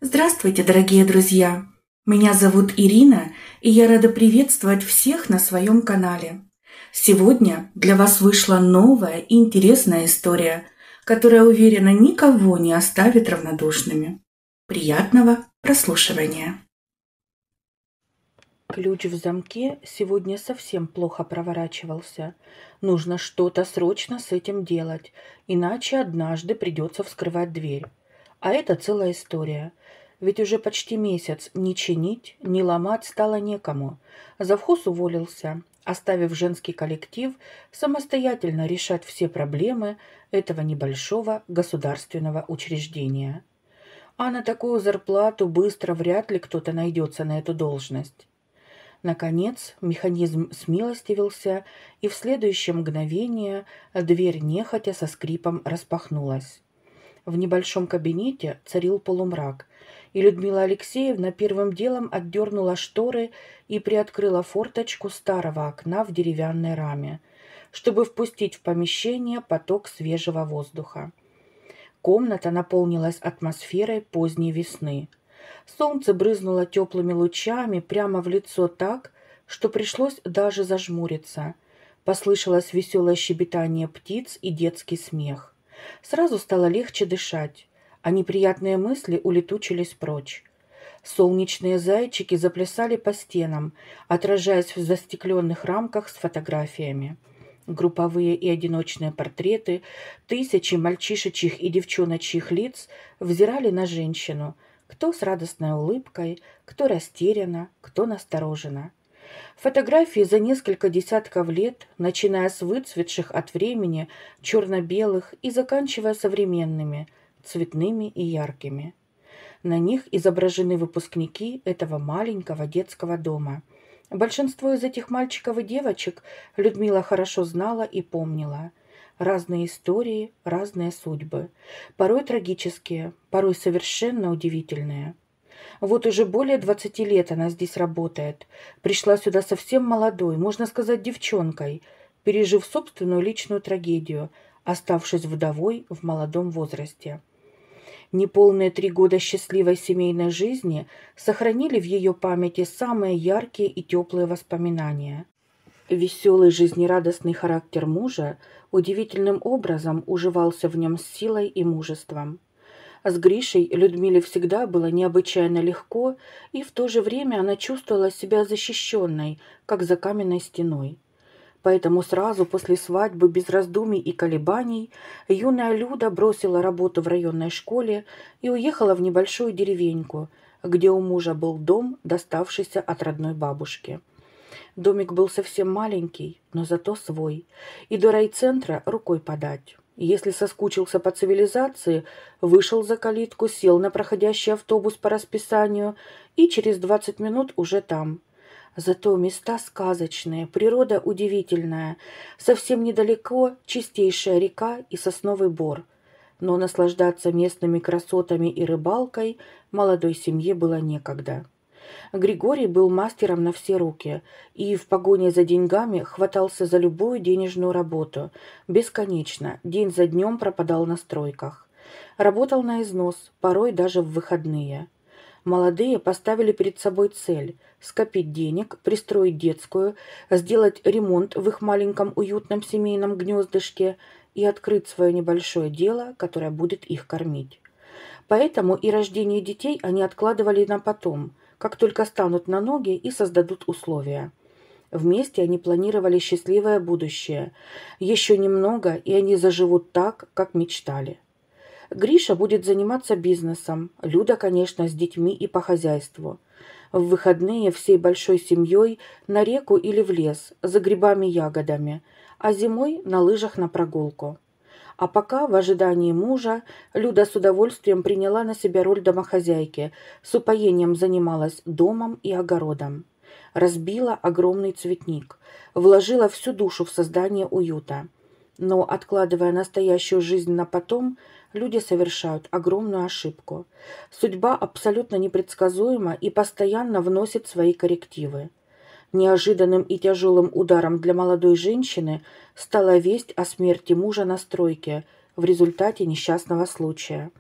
Здравствуйте, дорогие друзья! Меня зовут Ирина, и я рада приветствовать всех на своем канале. Сегодня для вас вышла новая и интересная история, которая, уверена, никого не оставит равнодушными. Приятного прослушивания! Ключ в замке сегодня совсем плохо проворачивался. Нужно что-то срочно с этим делать, иначе однажды придется вскрывать дверь. А это целая история. Ведь уже почти месяц ни чинить, ни ломать стало некому. Завхоз уволился, оставив женский коллектив самостоятельно решать все проблемы этого небольшого государственного учреждения. А на такую зарплату быстро вряд ли кто-то найдется на эту должность. Наконец механизм смилостивился, и в следующее мгновение дверь нехотя со скрипом распахнулась. В небольшом кабинете царил полумрак, и Людмила Алексеевна первым делом отдернула шторы и приоткрыла форточку старого окна в деревянной раме, чтобы впустить в помещение поток свежего воздуха. Комната наполнилась атмосферой поздней весны. Солнце брызнуло теплыми лучами прямо в лицо так, что пришлось даже зажмуриться. Послышалось веселое щебетание птиц и детский смех. Сразу стало легче дышать, а неприятные мысли улетучились прочь. Солнечные зайчики заплясали по стенам, отражаясь в застекленных рамках с фотографиями. Групповые и одиночные портреты, тысячи мальчишечьих и девчоночьих лиц взирали на женщину, кто с радостной улыбкой, кто растерянно, кто настороженно. Фотографии за несколько десятков лет, начиная с выцветших от времени черно-белых и заканчивая современными, цветными и яркими. На них изображены выпускники этого маленького детского дома. Большинство из этих мальчиков и девочек Людмила хорошо знала и помнила. Разные истории, разные судьбы. Порой трагические, порой совершенно удивительные. Вот уже более 20 лет она здесь работает. Пришла сюда совсем молодой, можно сказать, девчонкой, пережив собственную личную трагедию, оставшись вдовой в молодом возрасте. Неполные 3 года счастливой семейной жизни сохранили в ее памяти самые яркие и теплые воспоминания. Веселый жизнерадостный характер мужа удивительным образом уживался в нем с силой и мужеством. С Гришей Людмиле всегда было необычайно легко, и в то же время она чувствовала себя защищенной, как за каменной стеной. Поэтому сразу после свадьбы, без раздумий и колебаний, юная Люда бросила работу в районной школе и уехала в небольшую деревеньку, где у мужа был дом, доставшийся от родной бабушки. Домик был совсем маленький, но зато свой, и до райцентра рукой подать. Если соскучился по цивилизации, вышел за калитку, сел на проходящий автобус по расписанию и через 20 минут уже там. Зато места сказочные, природа удивительная, совсем недалеко чистейшая река и сосновый бор. Но наслаждаться местными красотами и рыбалкой молодой семье было некогда. Григорий был мастером на все руки и в погоне за деньгами хватался за любую денежную работу. Бесконечно, день за днем пропадал на стройках. Работал на износ, порой даже в выходные. Молодые поставили перед собой цель – скопить денег, пристроить детскую, сделать ремонт в их маленьком уютном семейном гнездышке и открыть свое небольшое дело, которое будет их кормить. Поэтому и рождение детей они откладывали на потом, как только станут на ноги и создадут условия. Вместе они планировали счастливое будущее. Еще немного, и они заживут так, как мечтали. Гриша будет заниматься бизнесом, Люда, конечно, с детьми и по хозяйству. В выходные всей большой семьей на реку или в лес, за грибами и ягодами, а зимой на лыжах на прогулку. А пока, в ожидании мужа, Люда с удовольствием приняла на себя роль домохозяйки, с упоением занималась домом и огородом. Разбила огромный цветник, вложила всю душу в создание уюта. Но, откладывая настоящую жизнь на потом, люди совершают огромную ошибку. Судьба абсолютно непредсказуема и постоянно вносит свои коррективы. Неожиданным и тяжелым ударом для молодой женщины стала весть о смерти мужа на стройке в результате несчастного случая.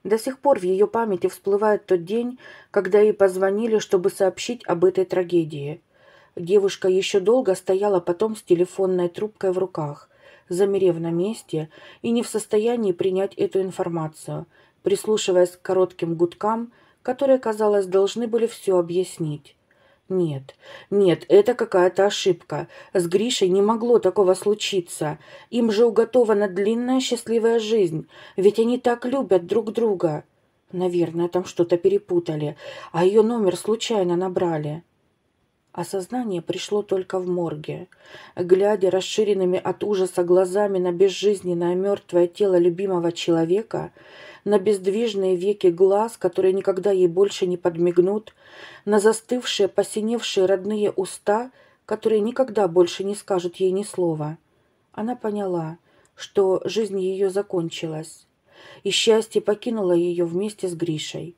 До сих пор в ее памяти всплывает тот день, когда ей позвонили, чтобы сообщить об этой трагедии. Девушка еще долго стояла потом с телефонной трубкой в руках, замерев на месте и не в состоянии принять эту информацию, прислушиваясь к коротким гудкам, которые, казалось, должны были все объяснить. Нет, нет, это какая-то ошибка. С Гришей не могло такого случиться. Им же уготована длинная счастливая жизнь, ведь они так любят друг друга. Наверное, там что-то перепутали, а ее номер случайно набрали. Осознание пришло только в морге. Глядя расширенными от ужаса глазами на безжизненное мертвое тело любимого человека, на бездвижные веки глаз, которые никогда ей больше не подмигнут, на застывшие, посиневшие родные уста, которые никогда больше не скажут ей ни слова, она поняла, что жизнь ее закончилась, и счастье покинуло ее вместе с Гришей.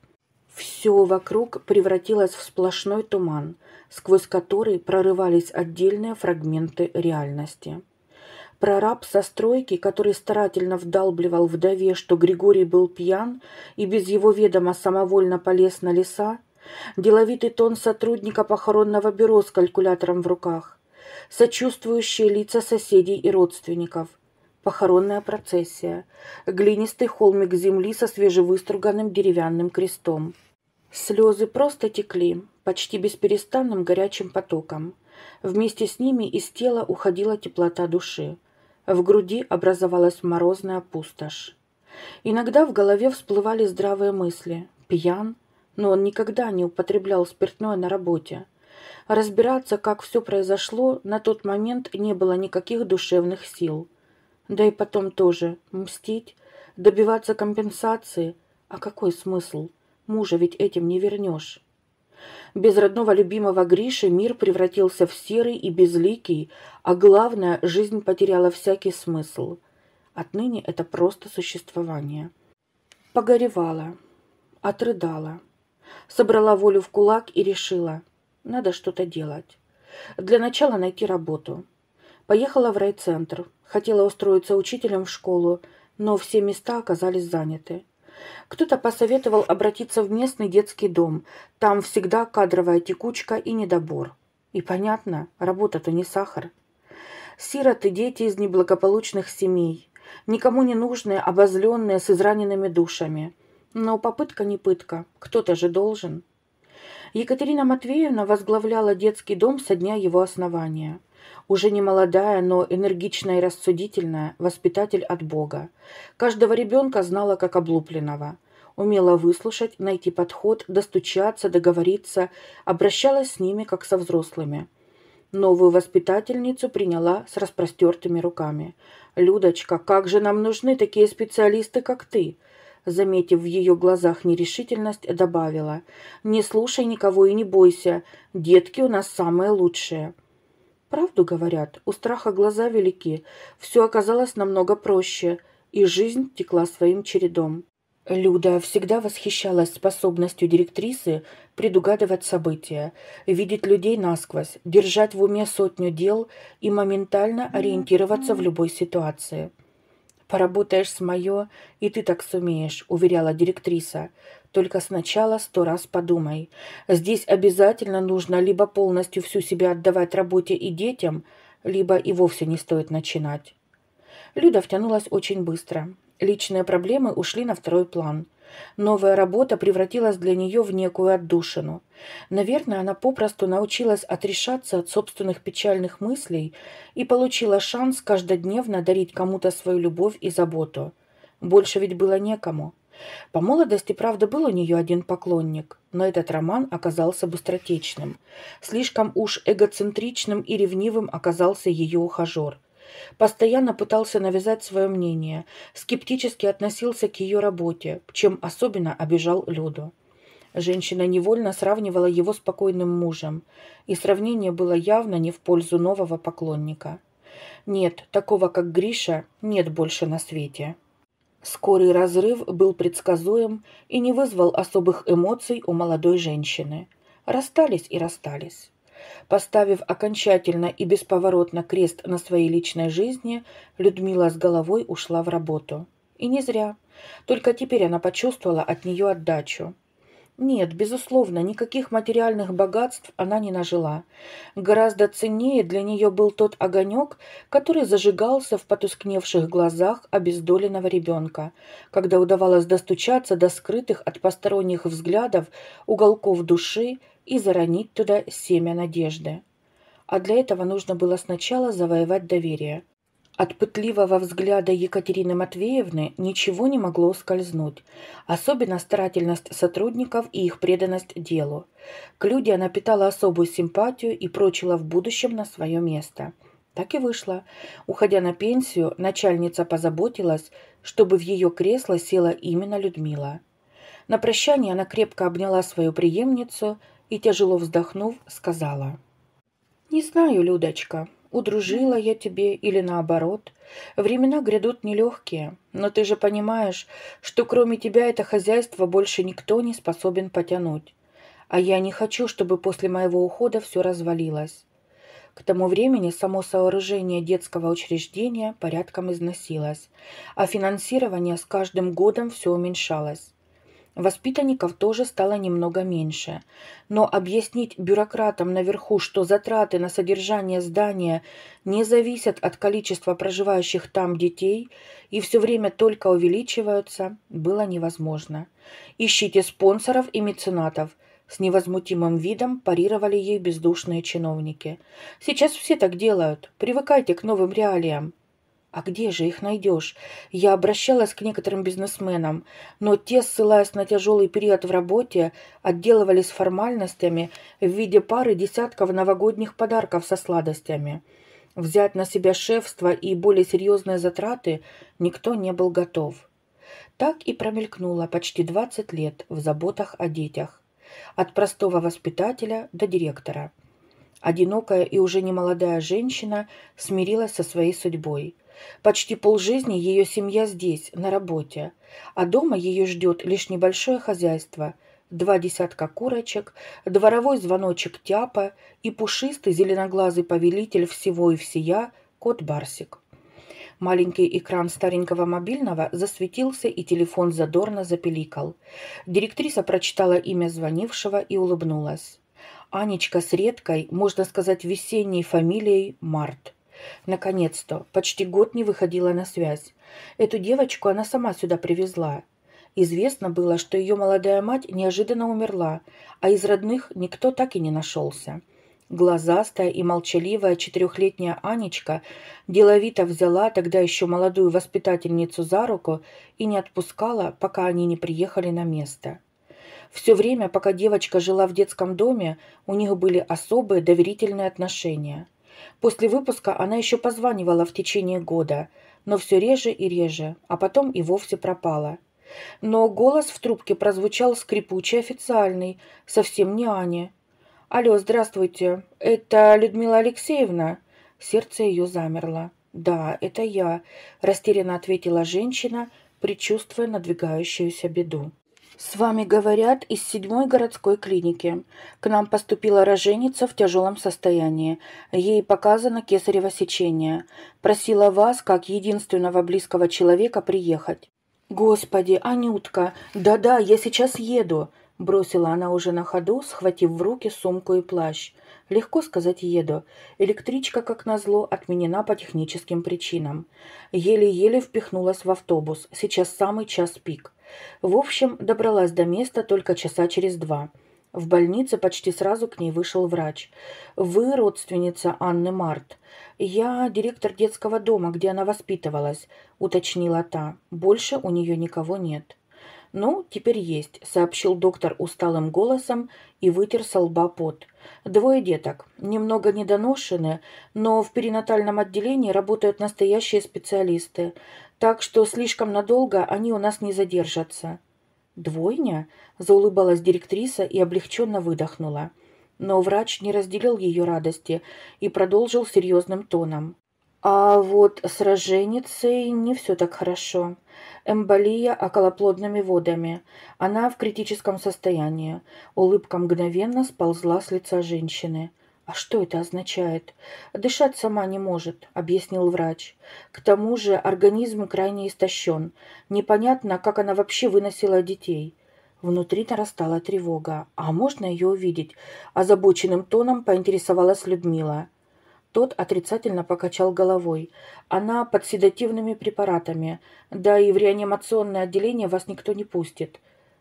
Все вокруг превратилось в сплошной туман, сквозь который прорывались отдельные фрагменты реальности. Прораб со стройки, который старательно вдалбливал вдове, что Григорий был пьян и без его ведома самовольно полез на леса, деловитый тон сотрудника похоронного бюро с калькулятором в руках, сочувствующие лица соседей и родственников, похоронная процессия, глинистый холмик земли со свежевыструганным деревянным крестом. Слезы просто текли, почти бесперестанным горячим потоком. Вместе с ними из тела уходила теплота души. В груди образовалась морозная пустошь. Иногда в голове всплывали здравые мысли. Пьян, но он никогда не употреблял спиртное на работе. Разбираться, как все произошло, на тот момент не было никаких душевных сил. Да и потом тоже мстить, добиваться компенсации. А какой смысл? Мужа ведь этим не вернешь. Без родного любимого Гриши мир превратился в серый и безликий, а главное, жизнь потеряла всякий смысл. Отныне это просто существование. Погоревала, отрыдала, собрала волю в кулак и решила, надо что-то делать. Для начала найти работу. Поехала в райцентр, хотела устроиться учителем в школу, но все места оказались заняты. Кто-то посоветовал обратиться в местный детский дом. Там всегда кадровая текучка и недобор. И понятно, работа-то не сахар. Сироты, дети из неблагополучных семей. Никому не нужные, обозленные, с израненными душами. Но попытка не пытка. Кто-то же должен. Екатерина Матвеевна возглавляла детский дом со дня его основания. Уже не молодая, но энергичная и рассудительная, воспитатель от Бога. Каждого ребенка знала как облупленного. Умела выслушать, найти подход, достучаться, договориться, обращалась с ними как со взрослыми. Новую воспитательницу приняла с распростертыми руками. «Людочка, как же нам нужны такие специалисты, как ты?» Заметив в ее глазах нерешительность, добавила: «Не слушай никого и не бойся, детки у нас самые лучшие». Правду говорят, у страха глаза велики, все оказалось намного проще, и жизнь текла своим чередом. Люда всегда восхищалась способностью директрисы предугадывать события, видеть людей насквозь, держать в уме сотню дел и моментально ориентироваться в любой ситуации. «Поработаешь с Майо, и ты так сумеешь», — уверяла директриса. «Только сначала 100 раз подумай. Здесь обязательно нужно либо полностью всю себя отдавать работе и детям, либо и вовсе не стоит начинать». Люда втянулась очень быстро. Личные проблемы ушли на второй план. Новая работа превратилась для нее в некую отдушину. Наверное, она попросту научилась отрешаться от собственных печальных мыслей и получила шанс каждодневно дарить кому-то свою любовь и заботу. Больше ведь было некому. По молодости, правда, был у нее один поклонник, но этот роман оказался быстротечным. Слишком уж эгоцентричным и ревнивым оказался ее ухажер. Постоянно пытался навязать свое мнение, скептически относился к ее работе, чем особенно обижал Люду. Женщина невольно сравнивала его с покойным мужем, и сравнение было явно не в пользу нового поклонника. Нет, такого как Гриша нет больше на свете. Скорый разрыв был предсказуем и не вызвал особых эмоций у молодой женщины. Расстались и расстались. Поставив окончательно и бесповоротно крест на своей личной жизни, Людмила с головой ушла в работу. И не зря. Только теперь она почувствовала от нее отдачу. Нет, безусловно, никаких материальных богатств она не нажила. Гораздо ценнее для нее был тот огонек, который зажигался в потускневших глазах обездоленного ребенка, когда удавалось достучаться до скрытых от посторонних взглядов уголков души и заронить туда семя надежды. А для этого нужно было сначала завоевать доверие. От пытливого взгляда Екатерины Матвеевны ничего не могло ускользнуть, особенно старательность сотрудников и их преданность делу. К Люде она питала особую симпатию и прочила в будущем на свое место. Так и вышло. Уходя на пенсию, начальница позаботилась, чтобы в ее кресло села именно Людмила. На прощание она крепко обняла свою преемницу и, тяжело вздохнув, сказала: «Не знаю, Людочка, удружила я тебе или наоборот. Времена грядут нелегкие, но ты же понимаешь, что кроме тебя это хозяйство больше никто не способен потянуть. А я не хочу, чтобы после моего ухода все развалилось». К тому времени само сооружение детского учреждения порядком износилось, а финансирование с каждым годом все уменьшалось. Воспитанников тоже стало немного меньше, но объяснить бюрократам наверху, что затраты на содержание здания не зависят от количества проживающих там детей и все время только увеличиваются, было невозможно. «Ищите спонсоров и меценатов», — с невозмутимым видом парировали ей бездушные чиновники. «Сейчас все так делают, привыкайте к новым реалиям». А где же их найдешь? Я обращалась к некоторым бизнесменам, но те, ссылаясь на тяжелый период в работе, отделывались формальностями в виде пары десятков новогодних подарков со сладостями. Взять на себя шефство и более серьезные затраты никто не был готов. Так и промелькнуло почти 20 лет в заботах о детях. От простого воспитателя до директора. Одинокая и уже немолодая женщина смирилась со своей судьбой. Почти полжизни ее семья здесь, на работе, а дома ее ждет лишь небольшое хозяйство, 2 десятка курочек, дворовой звоночек Тяпа и пушистый зеленоглазый повелитель всего и всея кот Барсик. Маленький экран старенького мобильного засветился, и телефон задорно запеликал. Директриса прочитала имя звонившего и улыбнулась. Анечка с редкой, можно сказать, весенней фамилией Март. Наконец-то, почти год не выходила на связь. Эту девочку она сама сюда привезла. Известно было, что ее молодая мать неожиданно умерла, а из родных никто так и не нашелся. Глазастая и молчаливая 4-летняя Анечка деловито взяла тогда еще молодую воспитательницу за руку и не отпускала, пока они не приехали на место. Все время, пока девочка жила в детском доме, у них были особые доверительные отношения. После выпуска она еще позванивала в течение года, но все реже и реже, а потом и вовсе пропала. Но голос в трубке прозвучал скрипучий, официальный, совсем не Аня. «Алло, здравствуйте, это Людмила Алексеевна?» Сердце ее замерло. «Да, это я», – растерянно ответила женщина, предчувствуя надвигающуюся беду. «С вами говорят из 7-й городской клиники. К нам поступила роженица в тяжелом состоянии. Ей показано кесарево сечение. Просила вас, как единственного близкого человека, приехать». «Господи, Анютка, да-да, я сейчас еду», – бросила она уже на ходу, схватив в руки сумку и плащ. Легко сказать «еду». Электричка, как назло, отменена по техническим причинам. Еле-еле впихнулась в автобус. Сейчас самый час пик. В общем, добралась до места только часа через 2. В больнице почти сразу к ней вышел врач. «Вы родственница Анны Март?» «Я директор детского дома, где она воспитывалась», — уточнила та. «Больше у нее никого нет». «Ну, теперь есть», — сообщил доктор усталым голосом и вытер со лба пот. «2 деток, немного недоношены, но в перинатальном отделении работают настоящие специалисты, так что слишком надолго они у нас не задержатся». «Двойня?» – заулыбалась директриса и облегченно выдохнула. Но врач не разделил ее радости и продолжил серьезным тоном. «А вот с роженицей не все так хорошо. Эмболия околоплодными водами. Она в критическом состоянии». Улыбка мгновенно сползла с лица женщины. «А что это означает?» «Дышать сама не может», — объяснил врач. «К тому же организм крайне истощен. Непонятно, как она вообще выносила детей». Внутри нарастала тревога. «А можно ее увидеть?» — озабоченным тоном поинтересовалась Людмила. Тот отрицательно покачал головой. «Она под седативными препаратами. Да и в реанимационное отделение вас никто не пустит».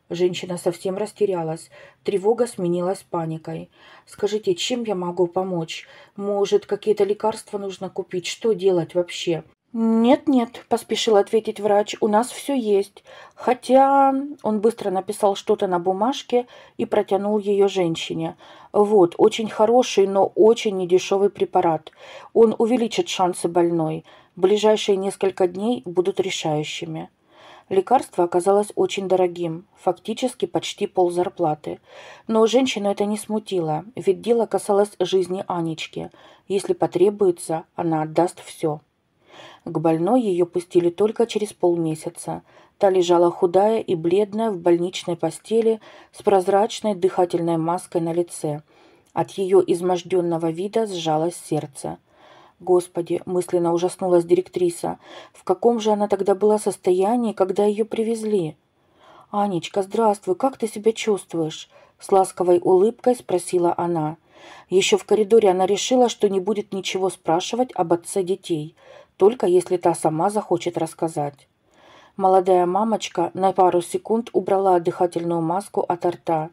Женщина совсем растерялась. Тревога сменилась паникой. «Скажите, чем я могу помочь? Может, какие-то лекарства нужно купить? Что делать вообще?» «Нет-нет», — поспешил ответить врач, — «у нас все есть. Хотя...» Он быстро написал что-то на бумажке и протянул ее женщине. «Вот, очень хороший, но очень недешевый препарат. Он увеличит шансы больной. Ближайшие несколько дней будут решающими». Лекарство оказалось очень дорогим, фактически почти ползарплаты. Но женщину это не смутило, ведь дело касалось жизни Анечки. Если потребуется, она отдаст все. К больной ее пустили только через полмесяца. Та лежала худая и бледная в больничной постели с прозрачной дыхательной маской на лице. От ее изможденного вида сжалось сердце. Господи, мысленно ужаснулась директриса. В каком же она тогда была состоянии, когда ее привезли? «Анечка, здравствуй, как ты себя чувствуешь?» С ласковой улыбкой спросила она. Еще в коридоре она решила, что не будет ничего спрашивать об отце детей, только если та сама захочет рассказать. Молодая мамочка на пару секунд убрала дыхательную маску от рта.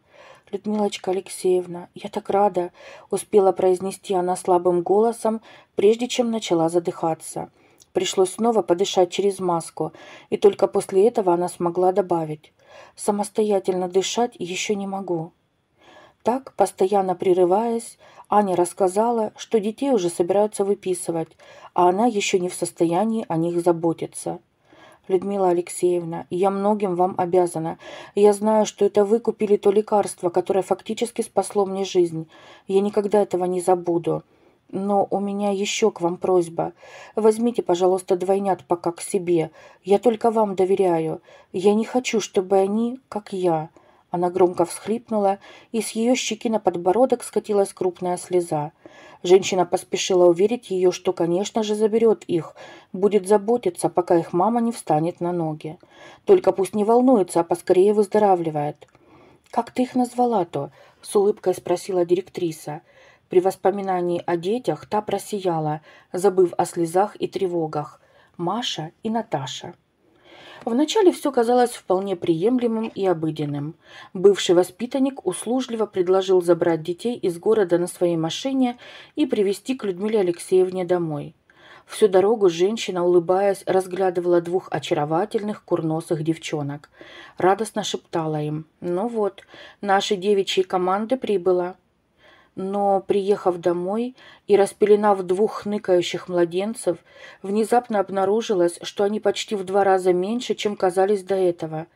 «Людмилочка Алексеевна, я так рада!» — успела произнести она слабым голосом, прежде чем начала задыхаться. Пришлось снова подышать через маску, и только после этого она смогла добавить: «Самостоятельно дышать еще не могу». Так, постоянно прерываясь, Аня рассказала, что детей уже собираются выписывать, а она еще не в состоянии о них заботиться. «Людмила Алексеевна, я многим вам обязана. Я знаю, что это вы купили то лекарство, которое фактически спасло мне жизнь. Я никогда этого не забуду. Но у меня еще к вам просьба. Возьмите, пожалуйста, двойнят пока к себе. Я только вам доверяю. Я не хочу, чтобы они, как я». Она громко всхлипнула, и с ее щеки на подбородок скатилась крупная слеза. Женщина поспешила уверить ее, что, конечно же, заберет их, будет заботиться, пока их мама не встанет на ноги. Только пусть не волнуется, а поскорее выздоравливает. «Как ты их назвала-то?» — с улыбкой спросила директриса. При воспоминании о детях та просияла, забыв о слезах и тревогах. «Маша и Наташа». Вначале все казалось вполне приемлемым и обыденным. Бывший воспитанник услужливо предложил забрать детей из города на своей машине и привезти к Людмиле Алексеевне домой. Всю дорогу женщина, улыбаясь, разглядывала двух очаровательных курносых девчонок. Радостно шептала им: «Ну вот, наши девичьи команды прибыла». Но, приехав домой и распеленав двух хныкающих младенцев, внезапно обнаружилось, что они почти в 2 раза меньше, чем казались до этого.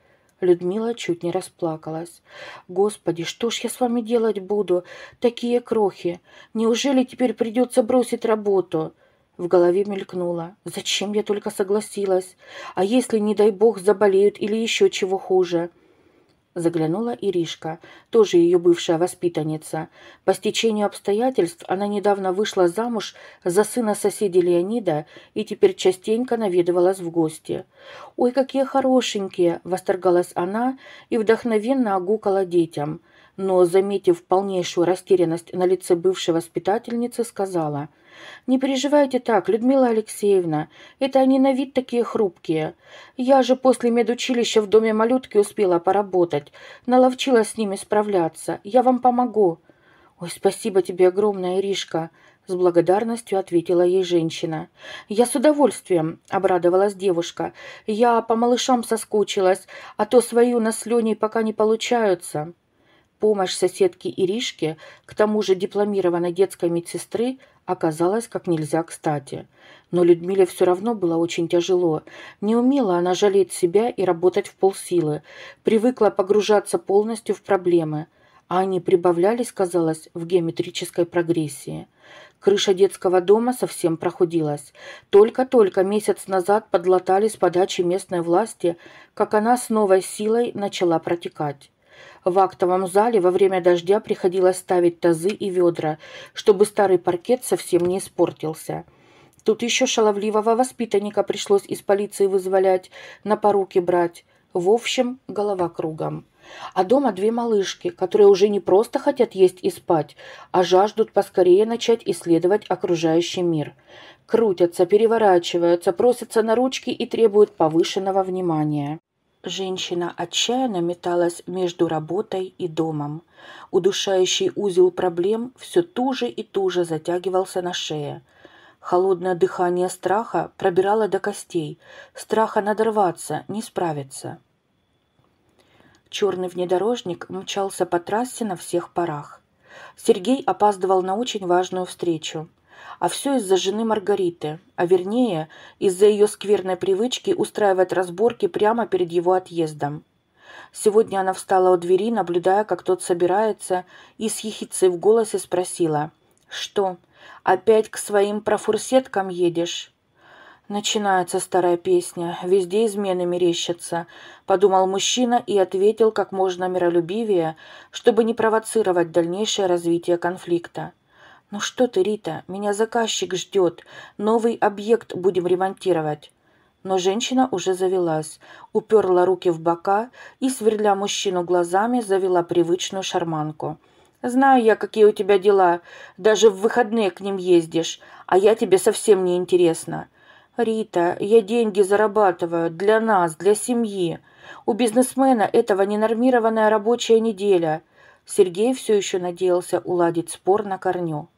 Людмила чуть не расплакалась. «Господи, что ж я с вами делать буду? Такие крохи! Неужели теперь придется бросить работу?» В голове мелькнуло: «Зачем я только согласилась? А если, не дай бог, заболеют или еще чего хуже?» Заглянула Иришка, тоже ее бывшая воспитанница. По стечению обстоятельств она недавно вышла замуж за сына соседа Леонида и теперь частенько наведывалась в гости. «Ой, какие хорошенькие!» — восторгалась она и вдохновенно огукала детям. Но, заметив полнейшую растерянность на лице бывшей воспитательницы, сказала: «Не переживайте так, Людмила Алексеевна, это они на вид такие хрупкие. Я же после медучилища в доме малютки успела поработать, наловчилась с ними справляться. Я вам помогу». «Ой, спасибо тебе огромное, Иришка», — с благодарностью ответила ей женщина. «Я с удовольствием», — обрадовалась девушка. «Я по малышам соскучилась, а то свои у нас с Леней пока не получаются». Помощь соседки Иришки, к тому же дипломированной детской медсестры, оказалась как нельзя кстати. Но Людмиле все равно было очень тяжело. Не умела она жалеть себя и работать в полсилы. Привыкла погружаться полностью в проблемы. А они прибавлялись, казалось, в геометрической прогрессии. Крыша детского дома совсем прохудилась. Только-только месяц назад подлатали с подачи местной власти, как она с новой силой начала протекать. В актовом зале во время дождя приходилось ставить тазы и ведра, чтобы старый паркет совсем не испортился. Тут еще шаловливого воспитанника пришлось из полиции вызволять, на поруки брать. В общем, голова кругом. А дома две малышки, которые уже не просто хотят есть и спать, а жаждут поскорее начать исследовать окружающий мир. Крутятся, переворачиваются, просятся на ручки и требуют повышенного внимания. Женщина отчаянно металась между работой и домом. Удушающий узел проблем все туже и туже затягивался на шее. Холодное дыхание страха пробирало до костей, страха надорваться, не справиться. Черный внедорожник мчался по трассе на всех парах. Сергей опаздывал на очень важную встречу. А все из-за жены Маргариты, а вернее, из-за ее скверной привычки устраивать разборки прямо перед его отъездом. Сегодня она встала у двери, наблюдая, как тот собирается, и с ехицей в голосе спросила: «Что, опять к своим профурсеткам едешь?» «Начинается старая песня, везде измены мерещатся», — подумал мужчина и ответил как можно миролюбивее, чтобы не провоцировать дальнейшее развитие конфликта. «Ну что ты, Рита, меня заказчик ждет, новый объект будем ремонтировать». Но женщина уже завелась, уперла руки в бока и, сверля мужчину глазами, завела привычную шарманку. «Знаю я, какие у тебя дела, даже в выходные к ним ездишь, а я тебе совсем не интересна. Рита, я деньги зарабатываю для нас, для семьи. У бизнесмена этого ненормированная рабочая неделя». Сергей все еще надеялся уладить спор на корню.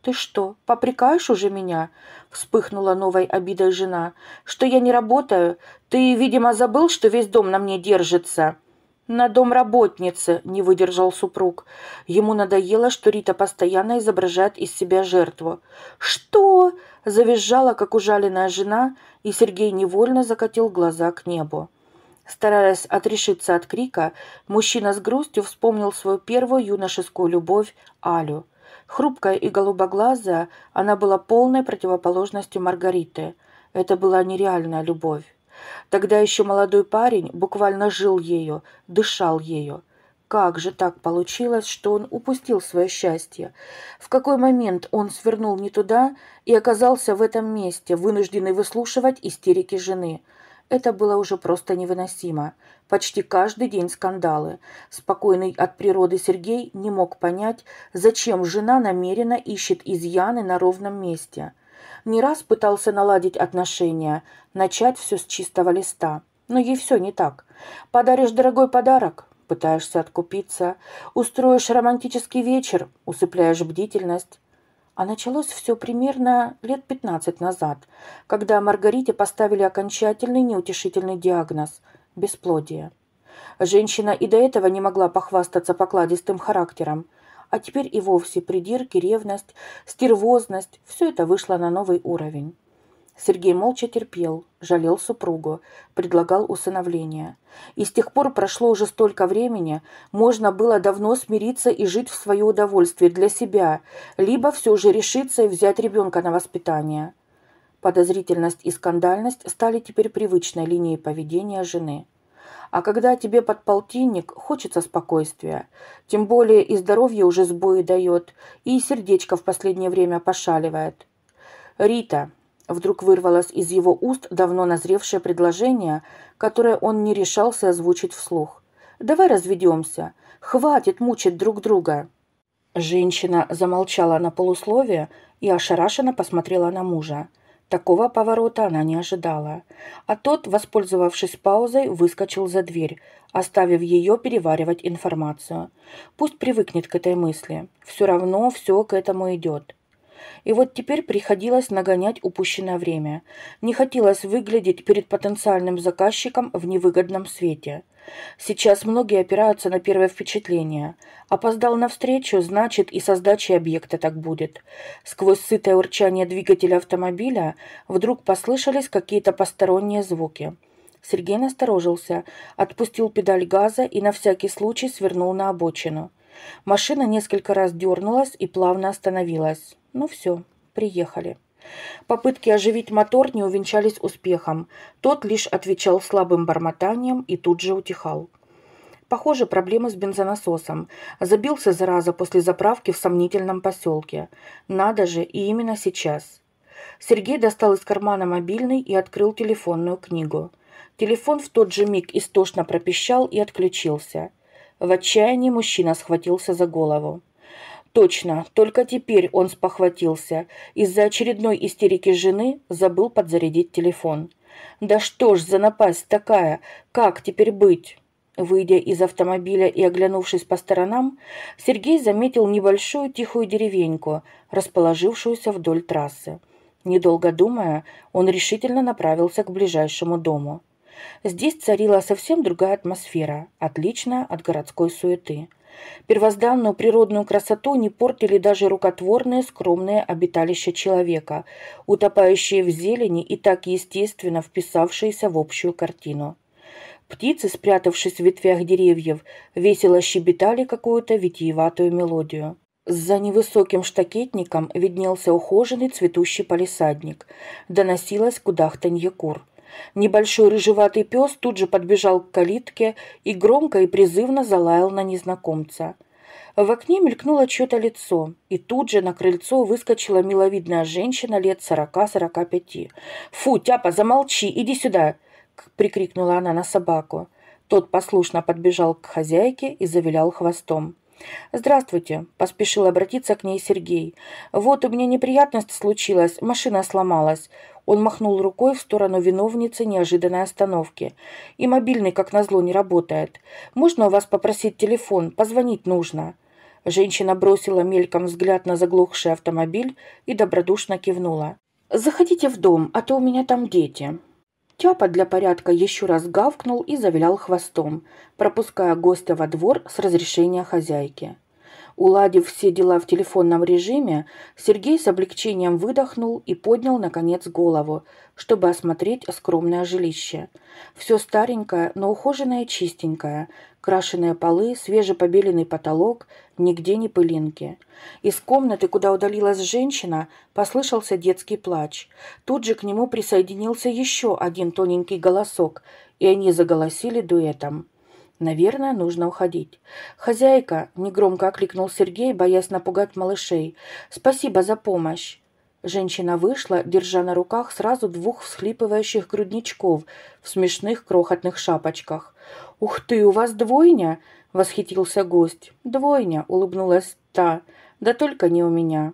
«Ты что, попрекаешь уже меня?» — вспыхнула новой обидой жена. «Что я не работаю? Ты, видимо, забыл, что весь дом на мне держится». «На домработнице», — не выдержал супруг. Ему надоело, что Рита постоянно изображает из себя жертву. «Что?» — завизжала, как ужаленная жена, и Сергей невольно закатил глаза к небу. Стараясь отрешиться от крика, мужчина с грустью вспомнил свою первую юношескую любовь Алю. Хрупкая и голубоглазая, она была полной противоположностью Маргариты. Это была нереальная любовь. Тогда еще молодой парень буквально жил ею, дышал ею. Как же так получилось, что он упустил свое счастье? В какой момент он свернул не туда и оказался в этом месте, вынужденный выслушивать истерики жены? Это было уже просто невыносимо. Почти каждый день скандалы. Спокойный от природы Сергей не мог понять, зачем жена намеренно ищет изъяны на ровном месте. Не раз пытался наладить отношения, начать все с чистого листа. Но ей все не так. Подаришь дорогой подарок — пытаешься откупиться. Устроишь романтический вечер — усыпляешь бдительность. А началось все примерно лет 15 назад, когда Маргарите поставили окончательный неутешительный диагноз – бесплодие. Женщина и до этого не могла похвастаться покладистым характером, а теперь и вовсе придирки, ревность, стервозность – все это вышло на новый уровень. Сергей молча терпел, жалел супругу, предлагал усыновление. И с тех пор прошло уже столько времени, можно было давно смириться и жить в свое удовольствие для себя, либо все же решиться и взять ребенка на воспитание. Подозрительность и скандальность стали теперь привычной линией поведения жены. А когда тебе под полтинник, хочется спокойствия. Тем более и здоровье уже сбои дает, и сердечко в последнее время пошаливает. «Рита», вдруг вырвалось из его уст давно назревшее предложение, которое он не решался озвучить вслух. «Давай разведемся. Хватит мучить друг друга». Женщина замолчала на полусловие и ошарашенно посмотрела на мужа. Такого поворота она не ожидала. А тот, воспользовавшись паузой, выскочил за дверь, оставив ее переваривать информацию. Пусть привыкнет к этой мысли. Все равно все к этому идет. И вот теперь приходилось нагонять упущенное время. Не хотелось выглядеть перед потенциальным заказчиком в невыгодном свете. Сейчас многие опираются на первое впечатление. Опоздал на встречу, значит, и со сдачей объекта так будет. Сквозь сытое урчание двигателя автомобиля вдруг послышались какие-то посторонние звуки. Сергей насторожился, отпустил педаль газа и на всякий случай свернул на обочину. Машина несколько раз дернулась и плавно остановилась. Ну все, приехали. Попытки оживить мотор не увенчались успехом. Тот лишь отвечал слабым бормотанием и тут же утихал. Похоже, проблемы с бензонасосом. Забился, зараза, после заправки в сомнительном поселке. Надо же, и именно сейчас. Сергей достал из кармана мобильный и открыл телефонную книгу. Телефон в тот же миг истошно пропищал и отключился. В отчаянии мужчина схватился за голову. Точно, только теперь он спохватился. Из-за очередной истерики жены забыл подзарядить телефон. Да что ж за напасть такая? Как теперь быть? Выйдя из автомобиля и оглянувшись по сторонам, Сергей заметил небольшую тихую деревеньку, расположившуюся вдоль трассы. Недолго думая, он решительно направился к ближайшему дому. Здесь царила совсем другая атмосфера, отличная от городской суеты. Первозданную природную красоту не портили даже рукотворные скромные обиталища человека, утопающие в зелени и так естественно вписавшиеся в общую картину. Птицы, спрятавшись в ветвях деревьев, весело щебетали какую-то витиеватую мелодию. За невысоким штакетником виднелся ухоженный цветущий палисадник. Доносилось кудахтанье кур. Небольшой рыжеватый пес тут же подбежал к калитке и громко и призывно залаял на незнакомца. В окне мелькнуло чье-то лицо, и тут же на крыльцо выскочила миловидная женщина лет 40-45. «Фу, Тяпа, замолчи, иди сюда!» — прикрикнула она на собаку. Тот послушно подбежал к хозяйке и завилял хвостом. «Здравствуйте», — поспешил обратиться к ней Сергей. «Вот у меня неприятность случилась, машина сломалась». Он махнул рукой в сторону виновницы неожиданной остановки. «И мобильный, как назло, не работает. Можно у вас попросить телефон? Позвонить нужно». Женщина бросила мельком взгляд на заглохший автомобиль и добродушно кивнула. «Заходите в дом, а то у меня там дети». Тяпа для порядка еще раз гавкнул и завилял хвостом, пропуская гостя во двор с разрешения хозяйки. Уладив все дела в телефонном режиме, Сергей с облегчением выдохнул и поднял, наконец, голову, чтобы осмотреть скромное жилище. Все старенькое, но ухоженное и чистенькое. Крашеные полы, свежепобеленный потолок, нигде ни пылинки. Из комнаты, куда удалилась женщина, послышался детский плач. Тут же к нему присоединился еще один тоненький голосок, и они заголосили дуэтом. «Наверное, нужно уходить». «Хозяйка», — негромко окликнул Сергей, боясь напугать малышей, — «спасибо за помощь». Женщина вышла, держа на руках сразу двух всхлипывающих грудничков в смешных крохотных шапочках. «Ух ты, у вас двойня?» — восхитился гость. «Двойня», — улыбнулась та, — «да только не у меня».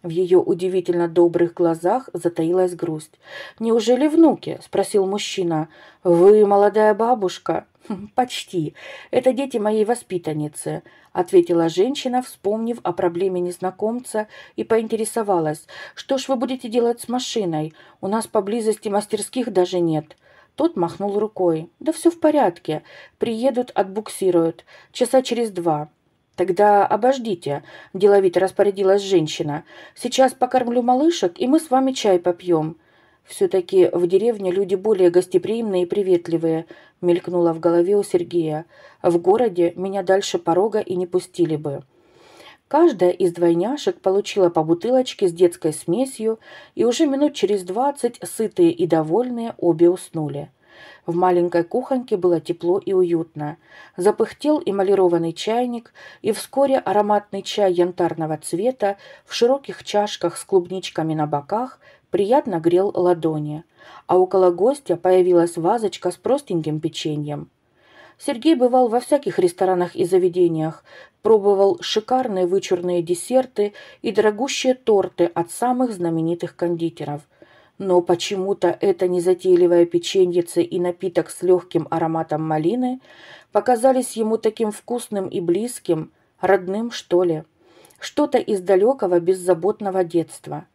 В ее удивительно добрых глазах затаилась грусть. «Неужели внуки?» — спросил мужчина. «Вы молодая бабушка?» «Почти. Это дети моей воспитанницы», — ответила женщина, вспомнив о проблеме незнакомца, и поинтересовалась. «Что ж вы будете делать с машиной? У нас поблизости мастерских даже нет». Тот махнул рукой. «Да все в порядке. Приедут, отбуксируют. Часа через 2». «Тогда обождите», — деловито распорядилась женщина. «Сейчас покормлю малышек, и мы с вами чай попьем». «Все-таки в деревне люди более гостеприимные и приветливые», — мелькнуло в голове у Сергея. «В городе меня дальше порога и не пустили бы». Каждая из двойняшек получила по бутылочке с детской смесью, и уже минут через 20, сытые и довольные, обе уснули. В маленькой кухоньке было тепло и уютно. Запыхтел эмалированный чайник, и вскоре ароматный чай янтарного цвета в широких чашках с клубничками на боках приятно грел ладони, а около гостя появилась вазочка с простеньким печеньем. Сергей бывал во всяких ресторанах и заведениях, пробовал шикарные вычурные десерты и дорогущие торты от самых знаменитых кондитеров. Но почему-то это незатейливое печеньице и напиток с легким ароматом малины показались ему таким вкусным и близким, родным, что ли. Что-то из далекого беззаботного детства.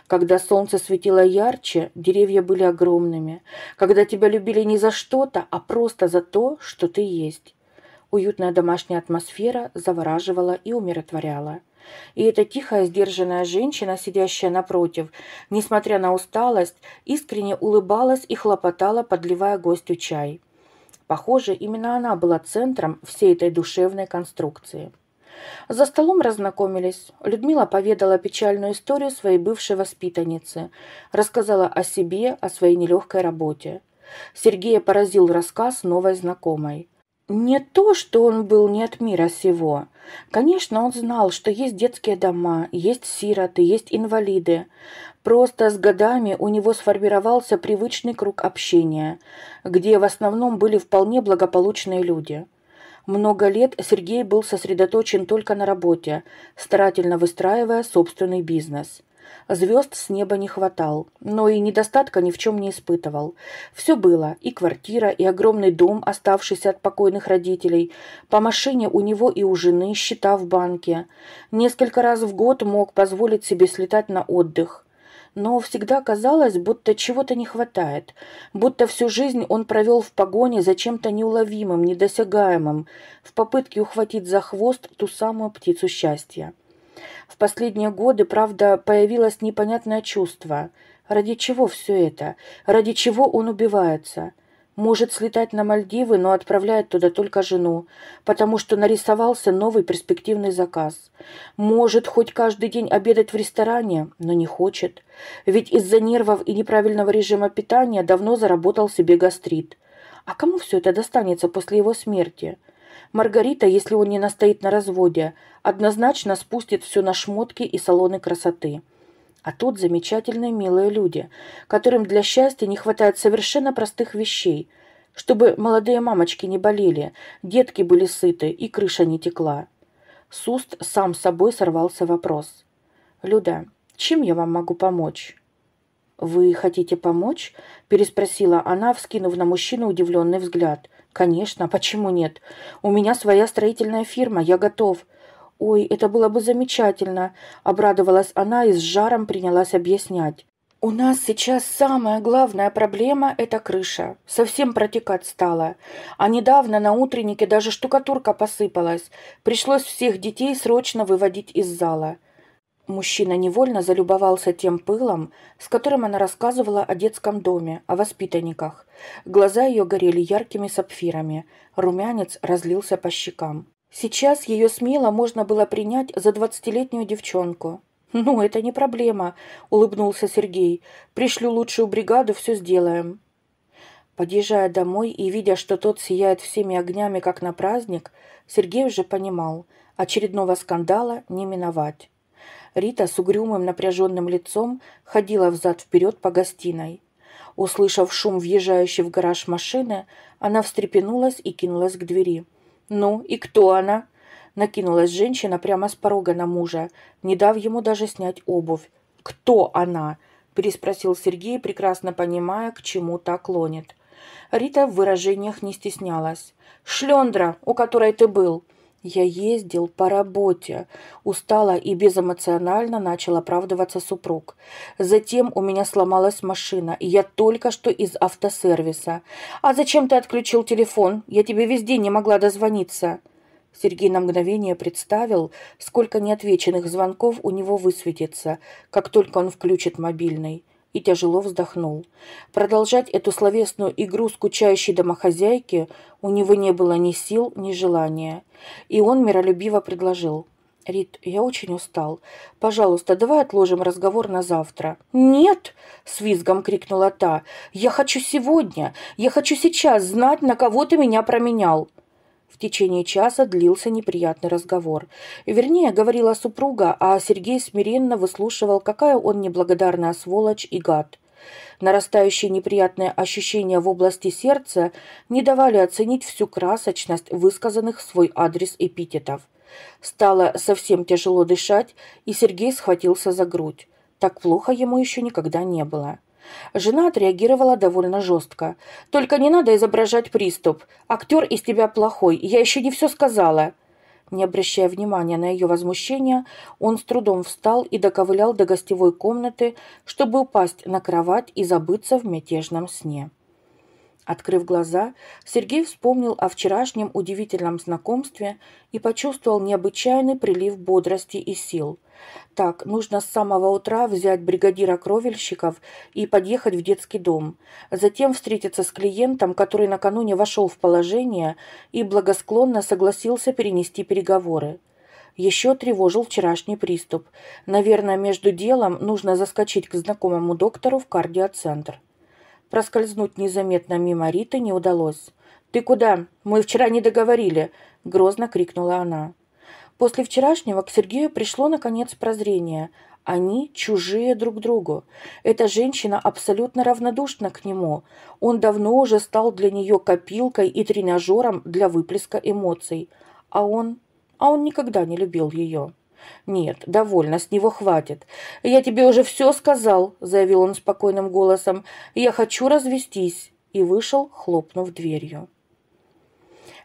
Когда солнце светило ярче, деревья были огромными. Когда тебя любили не за что-то, а просто за то, что ты есть. Уютная домашняя атмосфера завораживала и умиротворяла. И эта тихая, сдержанная женщина, сидящая напротив, несмотря на усталость, искренне улыбалась и хлопотала, подливая гостю чай. Похоже, именно она была центром всей этой душевной конструкции. За столом разнакомились. Людмила поведала печальную историю своей бывшей воспитанницы, рассказала о себе, о своей нелегкой работе. Сергея поразил рассказ новой знакомой. Не то, что он был не от мира сего. Конечно, он знал, что есть детские дома, есть сироты, есть инвалиды. Просто с годами у него сформировался привычный круг общения, где в основном были вполне благополучные люди. Много лет Сергей был сосредоточен только на работе, старательно выстраивая собственный бизнес. Звезд с неба не хватал, но и недостатка ни в чем не испытывал. Все было: и квартира, и огромный дом, оставшийся от покойных родителей, по машине у него и у жены, счета в банке. Несколько раз в год мог позволить себе слетать на отдых. Но всегда казалось, будто чего-то не хватает, будто всю жизнь он провел в погоне за чем-то неуловимым, недосягаемым, в попытке ухватить за хвост ту самую птицу счастья. В последние годы, правда, появилось непонятное чувство. Ради чего все это? Ради чего он убивается? Может слетать на Мальдивы, но отправляет туда только жену, потому что нарисовался новый перспективный заказ. Может хоть каждый день обедать в ресторане, но не хочет. Ведь из-за нервов и неправильного режима питания давно заработал себе гастрит. А кому все это достанется после его смерти? Маргарита, если он не настоит на разводе, однозначно спустит все на шмотки и салоны красоты. А тут замечательные милые люди, которым для счастья не хватает совершенно простых вещей, чтобы молодые мамочки не болели, детки были сыты и крыша не текла. С уст сам собой сорвался вопрос. «Люда, чем я вам могу помочь?» «Вы хотите помочь?» – переспросила она, вскинув на мужчину удивленный взгляд. «Конечно, почему нет? У меня своя строительная фирма, я готов». «Ой, это было бы замечательно», – обрадовалась она и с жаром принялась объяснять. «У нас сейчас самая главная проблема – это крыша. Совсем протекать стала. А недавно на утреннике даже штукатурка посыпалась. Пришлось всех детей срочно выводить из зала». Мужчина невольно залюбовался тем пылом, с которым она рассказывала о детском доме, о воспитанниках. Глаза ее горели яркими сапфирами, румянец разлился по щекам. Сейчас ее смело можно было принять за 20-летнюю девчонку. «Ну, это не проблема», — улыбнулся Сергей. «Пришлю лучшую бригаду, все сделаем». Подъезжая домой и видя, что тот сияет всеми огнями, как на праздник, Сергей уже понимал, очередного скандала не миновать. Рита с угрюмым напряженным лицом ходила взад-вперед по гостиной. Услышав шум въезжающей в гараж машины, она встрепенулась и кинулась к двери. «Ну, и кто она?» Накинулась женщина прямо с порога на мужа, не дав ему даже снять обувь. «Кто она?» – переспросил Сергей, прекрасно понимая, к чему та клонит. Рита в выражениях не стеснялась. «Шлендра, у которой ты был!» «Я ездил по работе», – устало и безэмоционально начал оправдываться супруг. «Затем у меня сломалась машина, и я только что из автосервиса. А зачем ты отключил телефон? Я тебе весь день не могла дозвониться». Сергей на мгновение представил, сколько неотвеченных звонков у него высветится, как только он включит мобильный, и тяжело вздохнул. Продолжать эту словесную игру скучающей домохозяйки у него не было ни сил, ни желания. И он миролюбиво предложил. «Рит, я очень устал. Пожалуйста, давай отложим разговор на завтра». «Нет!» – с визгом крикнула та. «Я хочу сегодня! Я хочу сейчас знать, на кого ты меня променял!» В течение часа длился неприятный разговор. Вернее, говорила супруга, а Сергей смиренно выслушивал, какая он неблагодарная сволочь и гад. Нарастающие неприятные ощущения в области сердца не давали оценить всю красочность высказанных в свой адрес эпитетов. Стало совсем тяжело дышать, и Сергей схватился за грудь. Так плохо ему еще никогда не было. Жена отреагировала довольно жестко. «Только не надо изображать приступ. Актер из тебя плохой. Я еще не все сказала». Не обращая внимания на ее возмущение, он с трудом встал и доковылял до гостевой комнаты, чтобы упасть на кровать и забыться в мятежном сне. Открыв глаза, Сергей вспомнил о вчерашнем удивительном знакомстве и почувствовал необычайный прилив бодрости и сил. Так, нужно с самого утра взять бригадира кровельщиков и подъехать в детский дом. Затем встретиться с клиентом, который накануне вошел в положение и благосклонно согласился перенести переговоры. Еще тревожил вчерашний приступ. Наверное, между делом нужно заскочить к знакомому доктору в кардиоцентр. Проскользнуть незаметно мимо Риты не удалось. «Ты куда? Мы вчера не договорили!» – грозно крикнула она. После вчерашнего к Сергею пришло, наконец, прозрение. Они чужие друг другу. Эта женщина абсолютно равнодушна к нему. Он давно уже стал для нее копилкой и тренажером для выплеска эмоций. А он никогда не любил ее. «Нет, довольно, с него хватит. Я тебе уже все сказал», – заявил он спокойным голосом. «Я хочу развестись». И вышел, хлопнув дверью.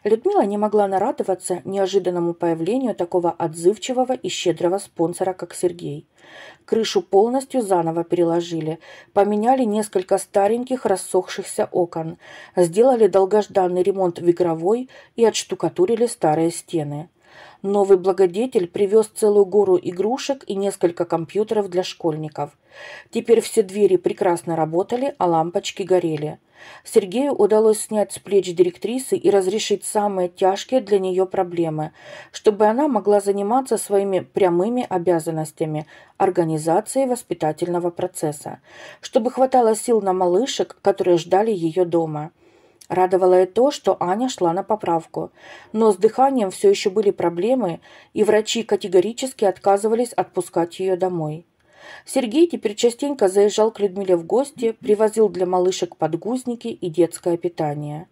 Людмила не могла нарадоваться неожиданному появлению такого отзывчивого и щедрого спонсора, как Сергей. Крышу полностью заново переложили, поменяли несколько стареньких рассохшихся окон, сделали долгожданный ремонт в игровой и отштукатурили старые стены. Новый благодетель привез целую гору игрушек и несколько компьютеров для школьников. Теперь все двери прекрасно работали, а лампочки горели. Сергею удалось снять с плеч директрисы и разрешить самые тяжкие для нее проблемы, чтобы она могла заниматься своими прямыми обязанностями организацией воспитательного процесса, чтобы хватало сил на малышек, которые ждали ее дома. Радовало и то, что Аня шла на поправку, но с дыханием все еще были проблемы, и врачи категорически отказывались отпускать ее домой. Сергей теперь частенько заезжал к Людмиле в гости, привозил для малышек подгузники и детское питание.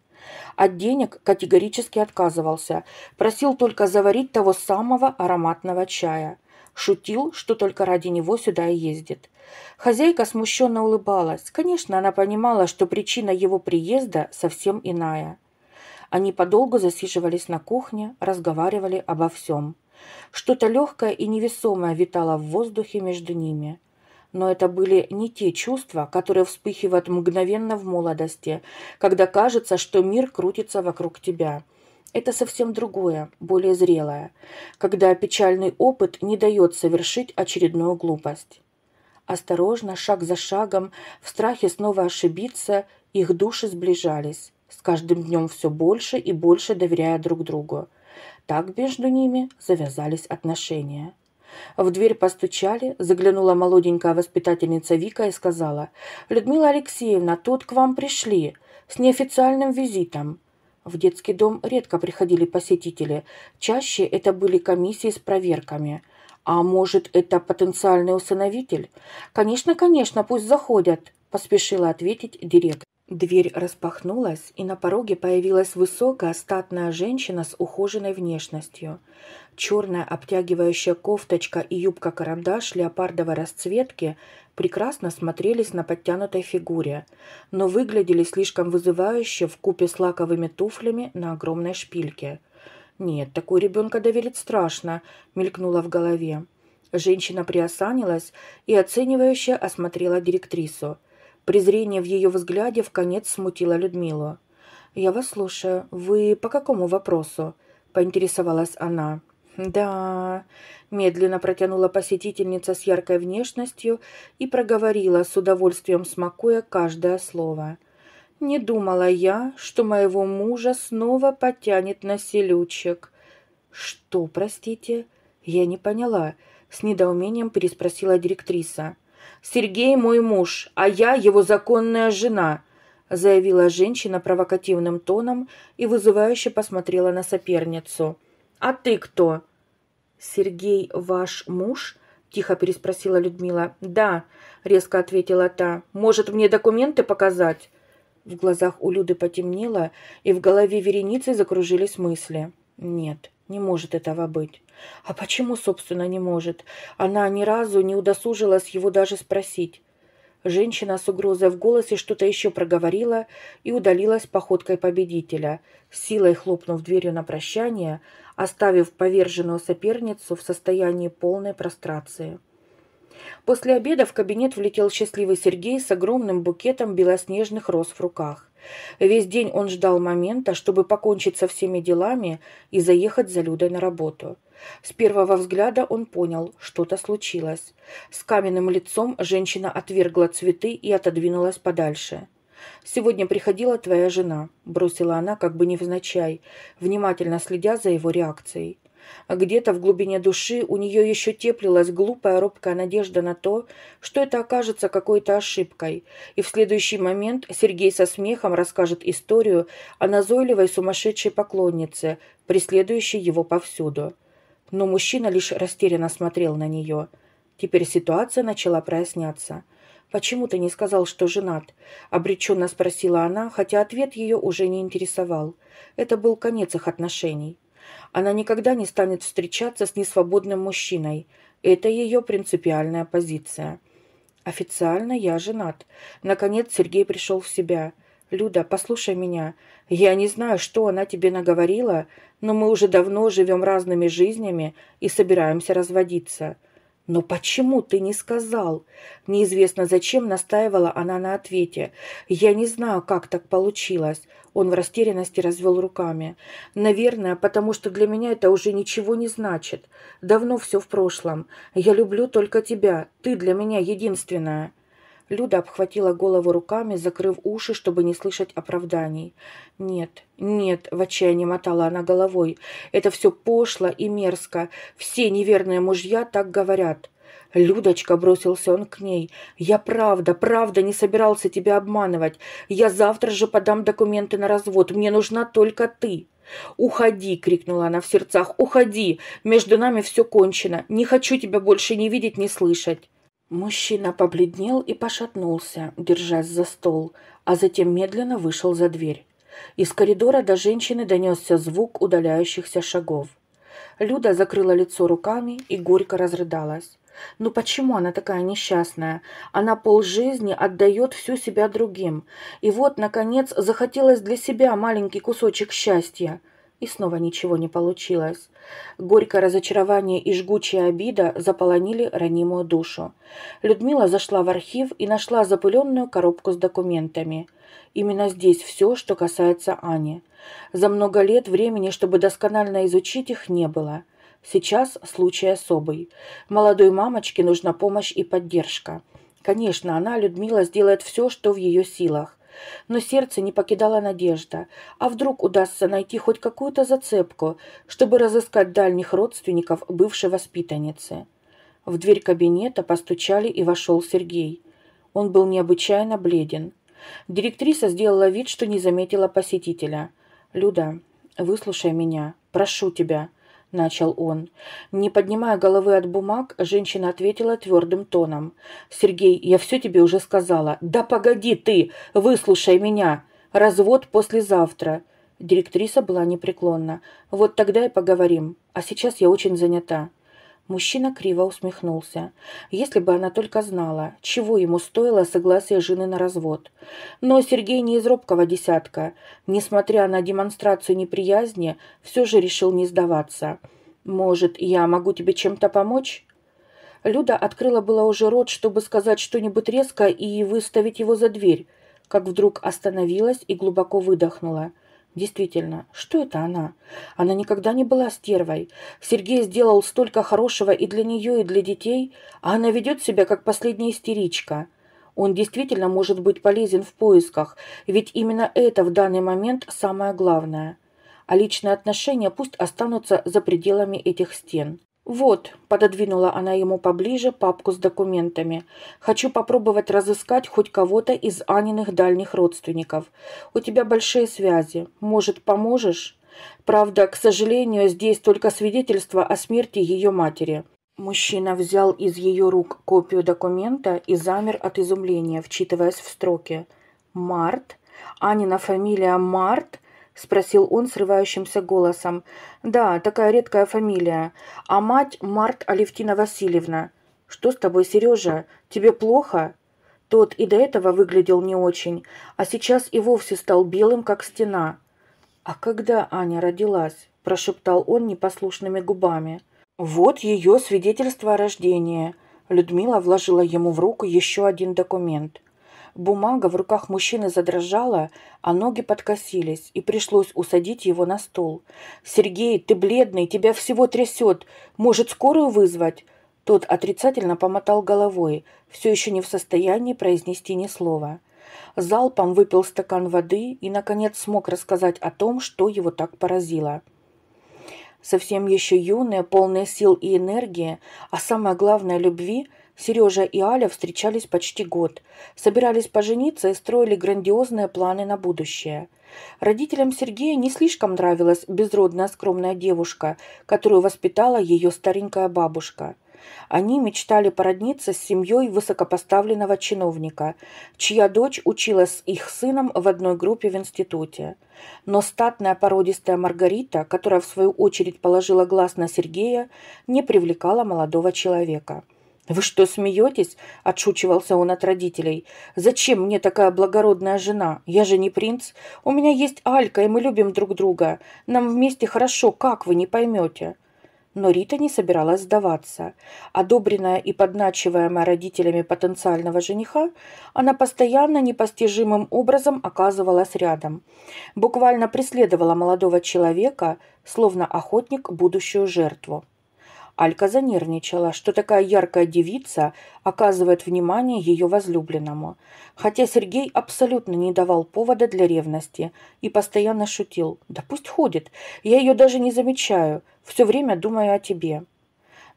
От денег категорически отказывался, просил только заварить того самого ароматного чая. Шутил, что только ради него сюда и ездит. Хозяйка смущенно улыбалась. Конечно, она понимала, что причина его приезда совсем иная. Они подолгу засиживались на кухне, разговаривали обо всем. Что-то легкое и невесомое витало в воздухе между ними. Но это были не те чувства, которые вспыхивают мгновенно в молодости, когда кажется, что мир крутится вокруг тебя. Это совсем другое, более зрелое, когда печальный опыт не дает совершить очередную глупость. Осторожно, шаг за шагом, в страхе снова ошибиться, их души сближались, с каждым днем все больше и больше доверяя друг другу. Так между ними завязались отношения. В дверь постучали, заглянула молоденькая воспитательница Вика и сказала: «Людмила Алексеевна, тут к вам пришли, с неофициальным визитом». В детский дом редко приходили посетители, чаще это были комиссии с проверками. А может, это потенциальный усыновитель? «Конечно, конечно, пусть заходят», – поспешила ответить директор. Дверь распахнулась, и на пороге появилась высокая статная женщина с ухоженной внешностью. Черная обтягивающая кофточка и юбка-карандаш леопардовой расцветки прекрасно смотрелись на подтянутой фигуре, но выглядели слишком вызывающе вкупе с лаковыми туфлями на огромной шпильке. «Нет, такой ребенка доверить страшно», — мелькнуло в голове. Женщина приосанилась и оценивающе осмотрела директрису. Презрение в ее взгляде вконец смутило Людмилу. «Я вас слушаю. Вы по какому вопросу?» – поинтересовалась она. «Да», – медленно протянула посетительница с яркой внешностью и проговорила, с удовольствием смакуя каждое слово. «Не думала я, что моего мужа снова потянет на селючек». «Что, простите?» «Я не поняла», – с недоумением переспросила директриса. «Сергей мой муж, а я его законная жена», – заявила женщина провокативным тоном и вызывающе посмотрела на соперницу. «А ты кто?» «Сергей ваш муж?» – тихо переспросила Людмила. «Да», – резко ответила та. «Может, мне документы показать?» В глазах у Люды потемнело, и в голове вереницей закружились мысли. «Нет, не может этого быть». А почему, собственно, не может? Она ни разу не удосужилась его даже спросить. Женщина с угрозой в голосе что-то еще проговорила и удалилась походкой победителя, силой хлопнув дверью на прощание, оставив поверженную соперницу в состоянии полной прострации. После обеда в кабинет влетел счастливый Сергей с огромным букетом белоснежных роз в руках. Весь день он ждал момента, чтобы покончить со всеми делами и заехать за Людой на работу. С первого взгляда он понял, что-то случилось. С каменным лицом женщина отвергла цветы и отодвинулась подальше. «Сегодня приходила твоя жена», – бросила она как бы невзначай, внимательно следя за его реакцией. А где-то в глубине души у нее еще теплилась глупая робкая надежда на то, что это окажется какой-то ошибкой, и в следующий момент Сергей со смехом расскажет историю о назойливой сумасшедшей поклоннице, преследующей его повсюду. Но мужчина лишь растерянно смотрел на нее. Теперь ситуация начала проясняться. «Почему ты не сказал, что женат?» – обреченно спросила она, хотя ответ ее уже не интересовал. Это был конец их отношений. Она никогда не станет встречаться с несвободным мужчиной. Это ее принципиальная позиция. «Официально я женат». Наконец Сергей пришел в себя. «Люда, послушай меня. Я не знаю, что она тебе наговорила, но мы уже давно живем разными жизнями и собираемся разводиться». «Но почему ты не сказал?» Неизвестно зачем настаивала она на ответе. «Я не знаю, как так получилось». Он в растерянности развел руками. «Наверное, потому что для меня это уже ничего не значит. Давно все в прошлом. Я люблю только тебя. Ты для меня единственная». Люда обхватила голову руками, закрыв уши, чтобы не слышать оправданий. «Нет, нет», — в отчаянии мотала она головой, — «это все пошло и мерзко. Все неверные мужья так говорят». «Людочка», — бросился он к ней, — «я правда не собирался тебя обманывать. Я завтра же подам документы на развод. Мне нужна только ты». «Уходи!» — крикнула она в сердцах. «Уходи! Между нами все кончено. Не хочу тебя больше ни видеть, ни слышать». Мужчина побледнел и пошатнулся, держась за стол, а затем медленно вышел за дверь. Из коридора до женщины донесся звук удаляющихся шагов. Люда закрыла лицо руками и горько разрыдалась. Ну почему она такая несчастная? Она полжизни отдает всю себя другим. И вот, наконец, захотелось для себя маленький кусочек счастья. И снова ничего не получилось. Горькое разочарование и жгучая обида заполонили ранимую душу. Людмила зашла в архив и нашла запыленную коробку с документами. Именно здесь все, что касается Ани. За много лет времени, чтобы досконально изучить их, не было. Сейчас случай особый. Молодой мамочке нужна помощь и поддержка. Конечно, она, Людмила, сделает все, что в ее силах. Но сердце не покидала надежда. А вдруг удастся найти хоть какую-то зацепку, чтобы разыскать дальних родственников бывшей воспитанницы? В дверь кабинета постучали, и вошел Сергей. Он был необычайно бледен. Директриса сделала вид, что не заметила посетителя. «Люда, выслушай меня. Прошу тебя», — начал он. Не поднимая головы от бумаг, женщина ответила твердым тоном. «Сергей, я все тебе уже сказала». «Да погоди ты! Выслушай меня! Развод послезавтра». Директриса была непреклонна. «Вот тогда и поговорим. А сейчас я очень занята». Мужчина криво усмехнулся. Если бы она только знала, чего ему стоило согласие жены на развод. Но Сергей не из робкого десятка. Несмотря на демонстрацию неприязни, все же решил не сдаваться. «Может, я могу тебе чем-то помочь?» Люда открыла было уже рот, чтобы сказать что-нибудь резко и выставить его за дверь, как вдруг остановилась и глубоко выдохнула. Действительно, что это она? Она никогда не была стервой. Сергей сделал столько хорошего и для нее, и для детей, а она ведет себя как последняя истеричка. Он действительно может быть полезен в поисках, ведь именно это в данный момент самое главное. А личные отношения пусть останутся за пределами этих стен. «Вот», — пододвинула она ему поближе папку с документами, — «хочу попробовать разыскать хоть кого-то из Аниных дальних родственников. У тебя большие связи. Может, поможешь? Правда, к сожалению, здесь только свидетельство о смерти ее матери». Мужчина взял из ее рук копию документа и замер от изумления, вчитываясь в строки. «Март? Анина фамилия Март?» — спросил он срывающимся голосом. «Да, такая редкая фамилия. А мать Март Алевтина Васильевна. Что с тобой, Сережа? Тебе плохо?» Тот и до этого выглядел не очень, а сейчас и вовсе стал белым, как стена. «А когда Аня родилась?» – прошептал он непослушными губами. «Вот ее свидетельство о рождении». Людмила вложила ему в руку еще один документ. Бумага в руках мужчины задрожала, а ноги подкосились, и пришлось усадить его на стол. «Сергей, ты бледный, тебя всего трясет. Может, скорую вызвать?» Тот отрицательно помотал головой, все еще не в состоянии произнести ни слова. Залпом выпил стакан воды и, наконец, смог рассказать о том, что его так поразило. Совсем еще юные, полные сил и энергии, а самое главное – любви, Сережа и Аля встречались почти год, собирались пожениться и строили грандиозные планы на будущее. Родителям Сергея не слишком нравилась безродная скромная девушка, которую воспитала ее старенькая бабушка. Они мечтали породниться с семьей высокопоставленного чиновника, чья дочь училась с их сыном в одной группе в институте. Но статная породистая Маргарита, которая в свою очередь положила глаз на Сергея, не привлекала молодого человека. «Вы что, смеетесь?» – отшучивался он от родителей. «Зачем мне такая благородная жена? Я же не принц. У меня есть Алька, и мы любим друг друга. Нам вместе хорошо, как вы не поймете?» Но Рита не собиралась сдаваться. Одобренная и подначиваемая родителями потенциального жениха, она постоянно непостижимым образом оказывалась рядом. Буквально преследовала молодого человека, словно охотник будущую жертву. Алька занервничала, что такая яркая девица оказывает внимание ее возлюбленному, хотя Сергей абсолютно не давал повода для ревности и постоянно шутил: «Да пусть ходит, я ее даже не замечаю, все время думаю о тебе».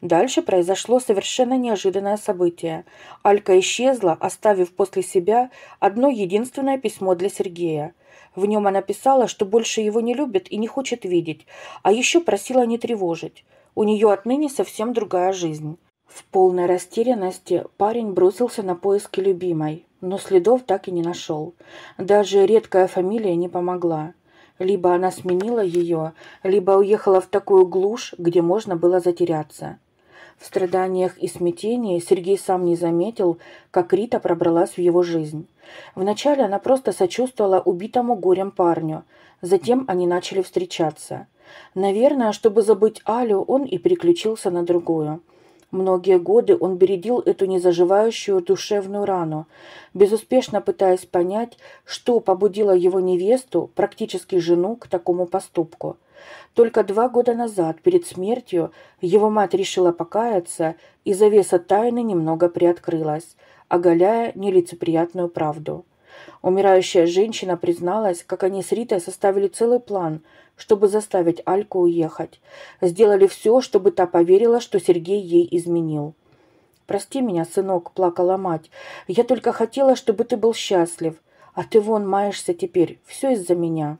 Дальше произошло совершенно неожиданное событие. Алька исчезла, оставив после себя одно единственное письмо для Сергея. В нем она писала, что больше его не любит и не хочет видеть, а еще просила не тревожить. У нее отныне совсем другая жизнь. В полной растерянности парень бросился на поиски любимой, но следов так и не нашел. Даже редкая фамилия не помогла. Либо она сменила ее, либо уехала в такую глушь, где можно было затеряться. В страданиях и смятении Сергей сам не заметил, как Рита пробралась в его жизнь. Вначале она просто сочувствовала убитому горем парню, затем они начали встречаться. Наверное, чтобы забыть Алю, он и переключился на другую. Многие годы он бередил эту незаживающую душевную рану, безуспешно пытаясь понять, что побудило его невесту, практически жену, к такому поступку. Только 2 года назад, перед смертью, его мать решила покаяться, и завеса тайны немного приоткрылась, оголяя нелицеприятную правду. Умирающая женщина призналась, как они с Ритой составили целый план, чтобы заставить Альку уехать. Сделали все, чтобы та поверила, что Сергей ей изменил. «Прости меня, сынок», — плакала мать. «Я только хотела, чтобы ты был счастлив. А ты вон маешься теперь. Все из-за меня».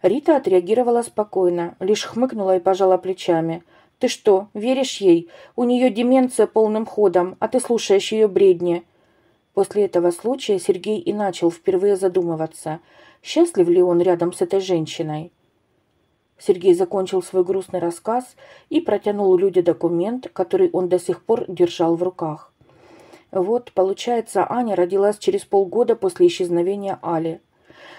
Рита отреагировала спокойно, лишь хмыкнула и пожала плечами. «Ты что, веришь ей? У нее деменция полным ходом, а ты слушаешь ее бредни». После этого случая Сергей и начал впервые задумываться, счастлив ли он рядом с этой женщиной. Сергей закончил свой грустный рассказ и протянул Люде документ, который он до сих пор держал в руках. Вот, получается, Аня родилась через полгода после исчезновения Али.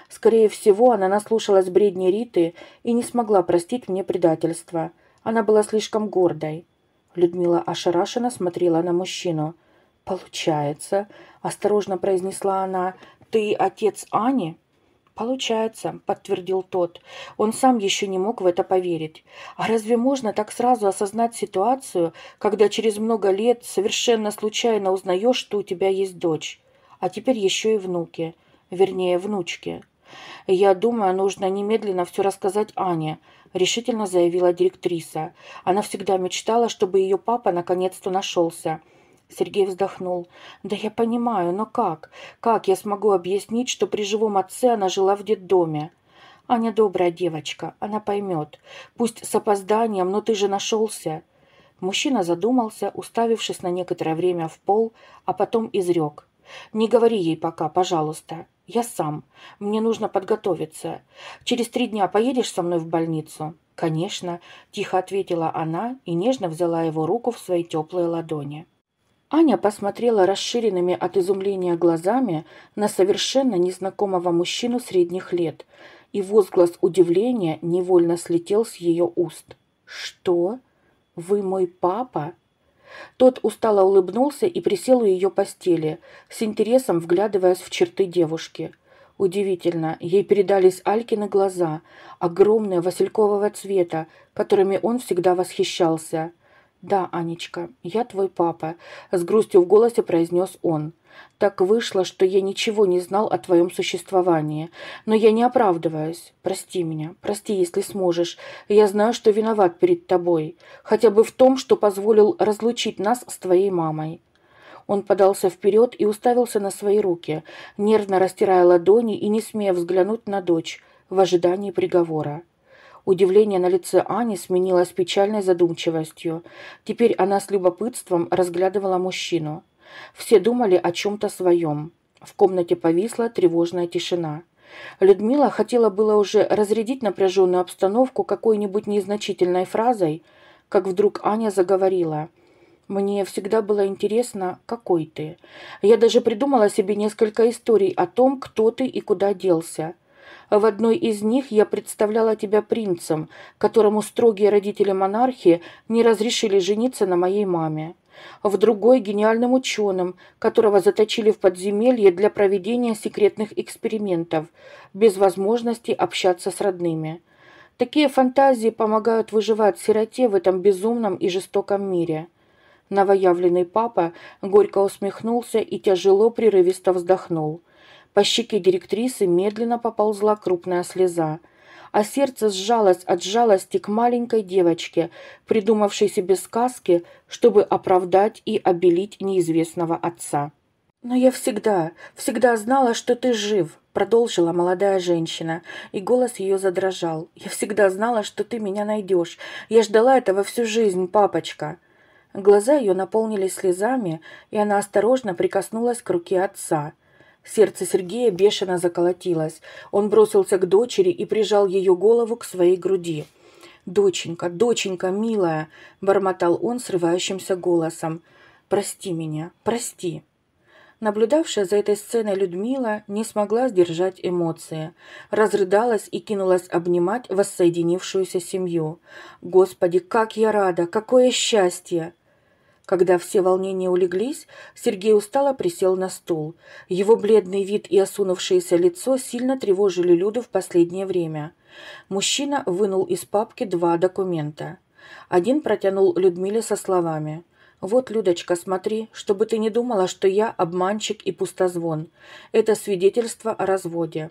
Скорее всего, она наслушалась бредни Риты и не смогла простить мне предательство. Она была слишком гордой. Людмила ошарашенно смотрела на мужчину. «Получается», — осторожно произнесла она, — «ты отец Ани?» «Получается», — подтвердил тот. Он сам еще не мог в это поверить. «А разве можно так сразу осознать ситуацию, когда через много лет совершенно случайно узнаешь, что у тебя есть дочь? А теперь еще и внуки. Вернее, внучки». «Я думаю, нужно немедленно все рассказать Ане», — решительно заявила директриса. Она всегда мечтала, чтобы ее папа наконец-то нашелся. Сергей вздохнул. «Да я понимаю, но как? Как я смогу объяснить, что при живом отце она жила в детдоме? Аня добрая девочка, она поймет. Пусть с опозданием, но ты же нашелся». Мужчина задумался, уставившись на некоторое время в пол, а потом изрек. «Не говори ей пока, пожалуйста. Я сам. Мне нужно подготовиться. Через 3 дня поедешь со мной в больницу?» «Конечно», — тихо ответила она и нежно взяла его руку в свои теплые ладони. Аня посмотрела расширенными от изумления глазами на совершенно незнакомого мужчину средних лет, и возглас удивления невольно слетел с ее уст. «Что? Вы мой папа?» Тот устало улыбнулся и присел у ее постели, с интересом вглядываясь в черты девушки. Удивительно, ей передались Алькины глаза, огромные василькового цвета, которыми он всегда восхищался. «Да, Анечка, я твой папа», — с грустью в голосе произнес он. «Так вышло, что я ничего не знал о твоем существовании. Но я не оправдываюсь. Прости меня, прости, если сможешь. Я знаю, что виноват перед тобой. Хотя бы в том, что позволил разлучить нас с твоей мамой». Он подался вперед и уставился на свои руки, нервно растирая ладони и не смея взглянуть на дочь в ожидании приговора. Удивление на лице Ани сменилось печальной задумчивостью. Теперь она с любопытством разглядывала мужчину. Все думали о чем-то своем. В комнате повисла тревожная тишина. Людмила хотела было уже разрядить напряженную обстановку какой-нибудь незначительной фразой, как вдруг Аня заговорила. «Мне всегда было интересно, какой ты. Я даже придумала себе несколько историй о том, кто ты и куда делся. В одной из них я представляла тебя принцем, которому строгие родители-монархи не разрешили жениться на моей маме. В другой – гениальным ученым, которого заточили в подземелье для проведения секретных экспериментов, без возможности общаться с родными. Такие фантазии помогают выживать сироте в этом безумном и жестоком мире». Новоявленный папа горько усмехнулся и тяжело прерывисто вздохнул. По щеке директрисы медленно поползла крупная слеза, а сердце сжалось от жалости к маленькой девочке, придумавшей себе сказки, чтобы оправдать и обелить неизвестного отца. «Но я всегда знала, что ты жив», — продолжила молодая женщина, и голос ее задрожал. «Я всегда знала, что ты меня найдешь. Я ждала этого всю жизнь, папочка». Глаза ее наполнились слезами, и она осторожно прикоснулась к руке отца. Сердце Сергея бешено заколотилось. Он бросился к дочери и прижал ее голову к своей груди. «Доченька, доченька, милая!» – бормотал он срывающимся голосом. «Прости меня, прости!» Наблюдавшая за этой сценой Людмила не смогла сдержать эмоции. Разрыдалась и кинулась обнимать воссоединившуюся семью. «Господи, как я рада! Какое счастье!» Когда все волнения улеглись, Сергей устало присел на стул. Его бледный вид и осунувшееся лицо сильно тревожили Люду в последнее время. Мужчина вынул из папки 2 документа. Один протянул Людмиле со словами: «Вот, Людочка, смотри, чтобы ты не думала, что я обманщик и пустозвон. Это свидетельство о разводе».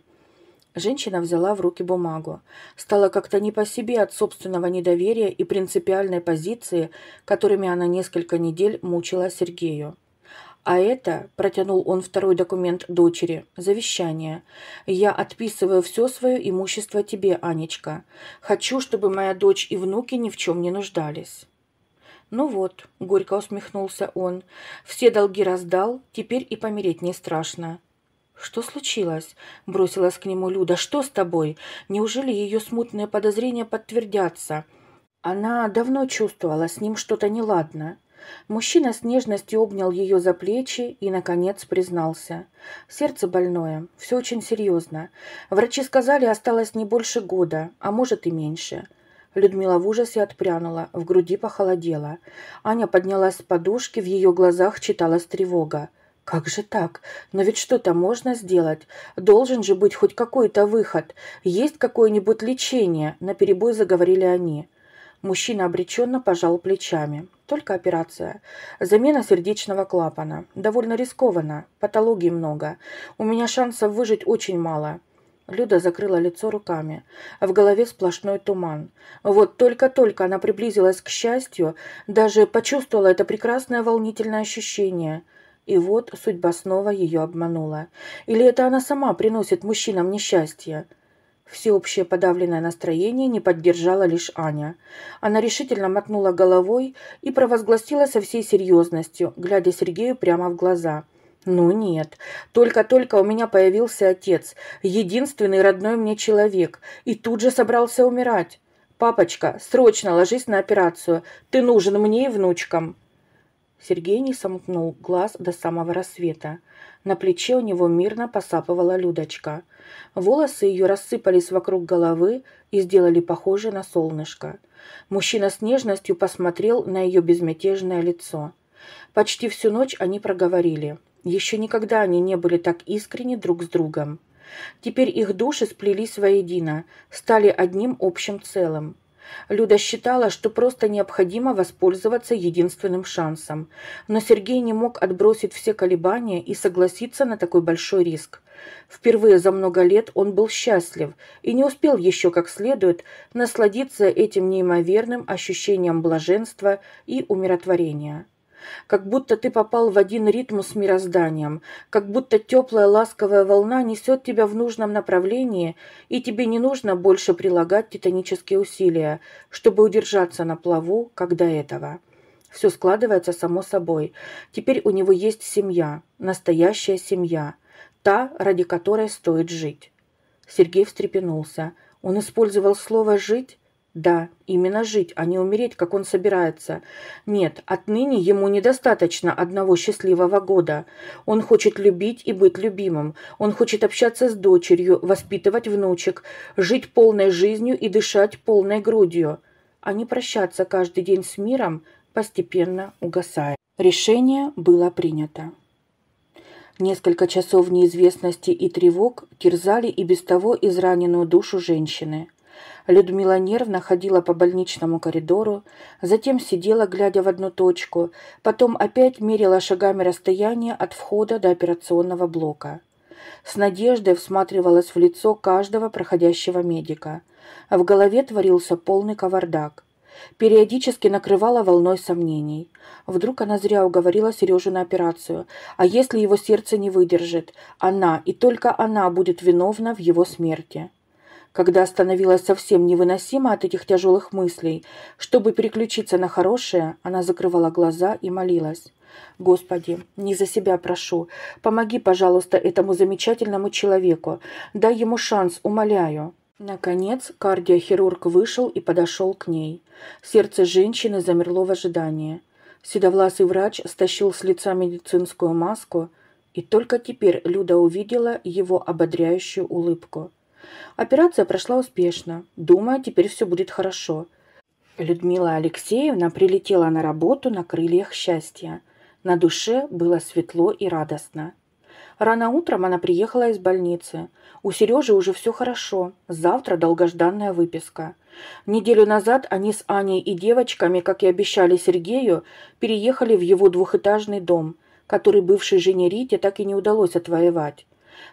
Женщина взяла в руки бумагу. Стало как-то не по себе от собственного недоверия и принципиальной позиции, которыми она несколько недель мучила Сергею. «А это», — протянул он второй документ дочери, — «завещание. Я отписываю все свое имущество тебе, Анечка. Хочу, чтобы моя дочь и внуки ни в чем не нуждались». «Ну вот», — горько усмехнулся он, — «все долги раздал, теперь и помереть не страшно». «Что случилось?» – бросилась к нему Люда. «Что с тобой? Неужели ее смутные подозрения подтвердятся?» Она давно чувствовала с ним что-то неладно. Мужчина с нежностью обнял ее за плечи и, наконец, признался. «Сердце больное, все очень серьезно. Врачи сказали, осталось не больше года, а может и меньше». Людмила в ужасе отпрянула, в груди похолодело. Аня поднялась с подушки, в ее глазах читалась тревога. «Как же так? Но ведь что-то можно сделать. Должен же быть хоть какой-то выход. Есть какое-нибудь лечение?» – наперебой заговорили они. Мужчина обреченно пожал плечами. «Только операция. Замена сердечного клапана. Довольно рискованно. Патологий много. У меня шансов выжить очень мало». Люда закрыла лицо руками. В голове сплошной туман. Вот только-только она приблизилась к счастью, даже почувствовала это прекрасное волнительное ощущение – и вот судьба снова ее обманула. Или это она сама приносит мужчинам несчастье? Всеобщее подавленное настроение не поддержала лишь Аня. Она решительно мотнула головой и провозгласила со всей серьезностью, глядя Сергею прямо в глаза. «Ну нет, только-только у меня появился отец, единственный родной мне человек, и тут же собрался умирать. Папочка, срочно ложись на операцию, ты нужен мне и внучкам». Сергей не сомкнул глаз до самого рассвета. На плече у него мирно посапывала Людочка. Волосы ее рассыпались вокруг головы и сделали похожей на солнышко. Мужчина с нежностью посмотрел на ее безмятежное лицо. Почти всю ночь они проговорили. Еще никогда они не были так искренни друг с другом. Теперь их души сплелись воедино, стали одним общим целым. Люда считала, что просто необходимо воспользоваться единственным шансом. Но Сергей не мог отбросить все колебания и согласиться на такой большой риск. Впервые за много лет он был счастлив и не успел еще как следует насладиться этим неимоверным ощущением блаженства и умиротворения. Как будто ты попал в один ритм с мирозданием, как будто теплая ласковая волна несет тебя в нужном направлении, и тебе не нужно больше прилагать титанические усилия, чтобы удержаться на плаву, как до этого. Все складывается само собой. Теперь у него есть семья, настоящая семья, та, ради которой стоит жить. Сергей встрепенулся. Он использовал слово «жить»? Да, именно жить, а не умереть, как он собирается. Нет, отныне ему недостаточно одного счастливого года. Он хочет любить и быть любимым. Он хочет общаться с дочерью, воспитывать внучек, жить полной жизнью и дышать полной грудью. А не прощаться каждый день с миром, постепенно угасая. Решение было принято. Несколько часов неизвестности и тревог терзали и без того израненную душу женщины. Людмила нервно ходила по больничному коридору, затем сидела, глядя в одну точку, потом опять мерила шагами расстояние от входа до операционного блока. С надеждой всматривалась в лицо каждого проходящего медика. А в голове творился полный кавардак. Периодически накрывала волной сомнений. Вдруг она зря уговорила Сережу на операцию. А если его сердце не выдержит? Она и только она будет виновна в его смерти. Когда становилось совсем невыносимо от этих тяжелых мыслей, чтобы переключиться на хорошее, она закрывала глаза и молилась. «Господи, не за себя прошу. Помоги, пожалуйста, этому замечательному человеку. Дай ему шанс, умоляю». Наконец кардиохирург вышел и подошел к ней. Сердце женщины замерло в ожидании. Седовласый врач стащил с лица медицинскую маску, и только теперь Люда увидела его ободряющую улыбку. Операция прошла успешно. Думаю, теперь все будет хорошо. Людмила Алексеевна прилетела на работу на крыльях счастья. На душе было светло и радостно. Рано утром она приехала из больницы. У Сережи уже все хорошо. Завтра долгожданная выписка. Неделю назад они с Аней и девочками, как и обещали Сергею, переехали в его двухэтажный дом, который бывшей жене Рите так и не удалось отвоевать.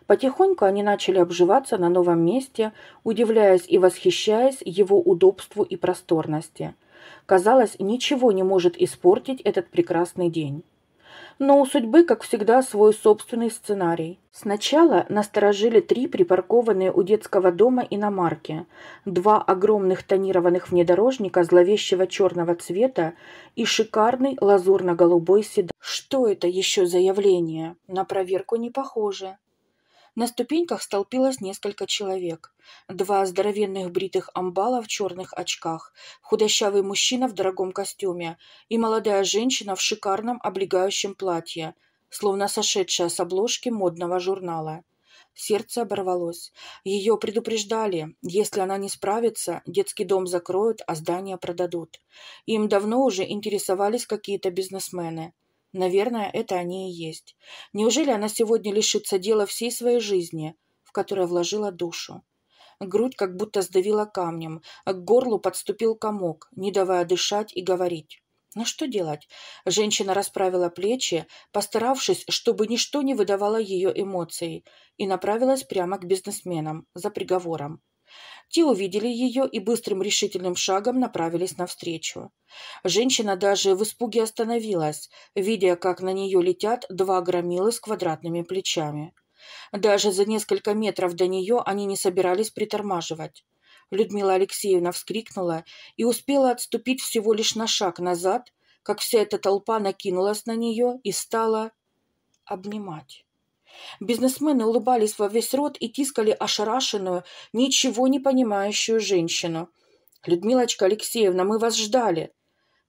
Потихоньку они начали обживаться на новом месте, удивляясь и восхищаясь его удобству и просторности. Казалось, ничего не может испортить этот прекрасный день. Но у судьбы, как всегда, свой собственный сценарий. Сначала насторожили 3 припаркованные у детского дома иномарки, 2 огромных тонированных внедорожника зловещего черного цвета и шикарный лазурно-голубой седан. Что это еще за явление? На проверку не похоже. На ступеньках столпилось несколько человек. 2 здоровенных бритых амбала в черных очках, худощавый мужчина в дорогом костюме и молодая женщина в шикарном облегающем платье, словно сошедшая с обложки модного журнала. Сердце оборвалось. Ее предупреждали, если она не справится, детский дом закроют, а здание продадут. Им давно уже интересовались какие-то бизнесмены. Наверное, это они и есть. Неужели она сегодня лишится дела всей своей жизни, в которое вложила душу? Грудь как будто сдавила камнем, а к горлу подступил комок, не давая дышать и говорить. Но что делать? Женщина расправила плечи, постаравшись, чтобы ничто не выдавало ее эмоций, и направилась прямо к бизнесменам за приговором. Те увидели ее и быстрым решительным шагом направились навстречу. Женщина даже в испуге остановилась, видя, как на нее летят 2 громилы с квадратными плечами. Даже за несколько метров до нее они не собирались притормаживать. Людмила Алексеевна вскрикнула и успела отступить всего лишь на шаг назад, как вся эта толпа накинулась на нее и стала обнимать. Бизнесмены улыбались во весь рот и тискали ошарашенную, ничего не понимающую женщину. «Людмилочка Алексеевна, мы вас ждали!»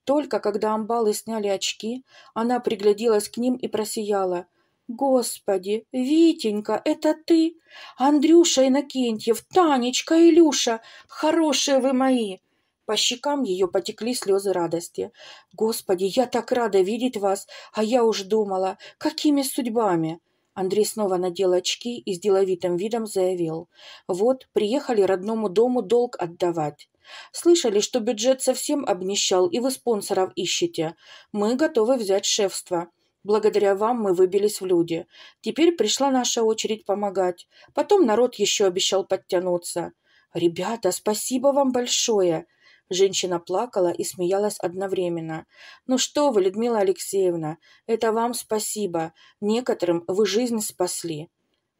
Только когда амбалы сняли очки, она пригляделась к ним и просияла. «Господи, Витенька, это ты? Андрюша Иннокентьев, Танечка, Илюша, хорошие вы мои!» По щекам ее потекли слезы радости. «Господи, я так рада видеть вас, а я уж думала, какими судьбами!» Андрей снова надел очки и с деловитым видом заявил. «Вот, приехали родному дому долг отдавать». Слышали, что бюджет совсем обнищал, и вы спонсоров ищете. Мы готовы взять шефство. Благодаря вам мы выбились в люди. Теперь пришла наша очередь помогать. Потом народ еще обещал подтянуться. Ребята, спасибо вам большое!» Женщина плакала и смеялась одновременно. «Ну что вы, Людмила Алексеевна, это вам спасибо. Некоторым вы жизнь спасли».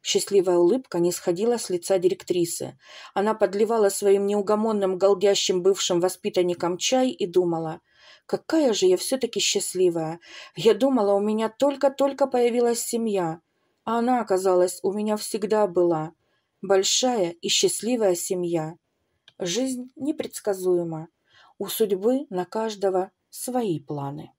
Счастливая улыбка не сходила с лица директрисы. Она подливала своим неугомонным голдящим бывшим воспитанникам чай и думала: «Какая же я все-таки счастливая! Я думала, у меня только-только появилась семья, а она, оказалось, у меня всегда была. Большая и счастливая семья». Жизнь непредсказуема. У судьбы на каждого свои планы.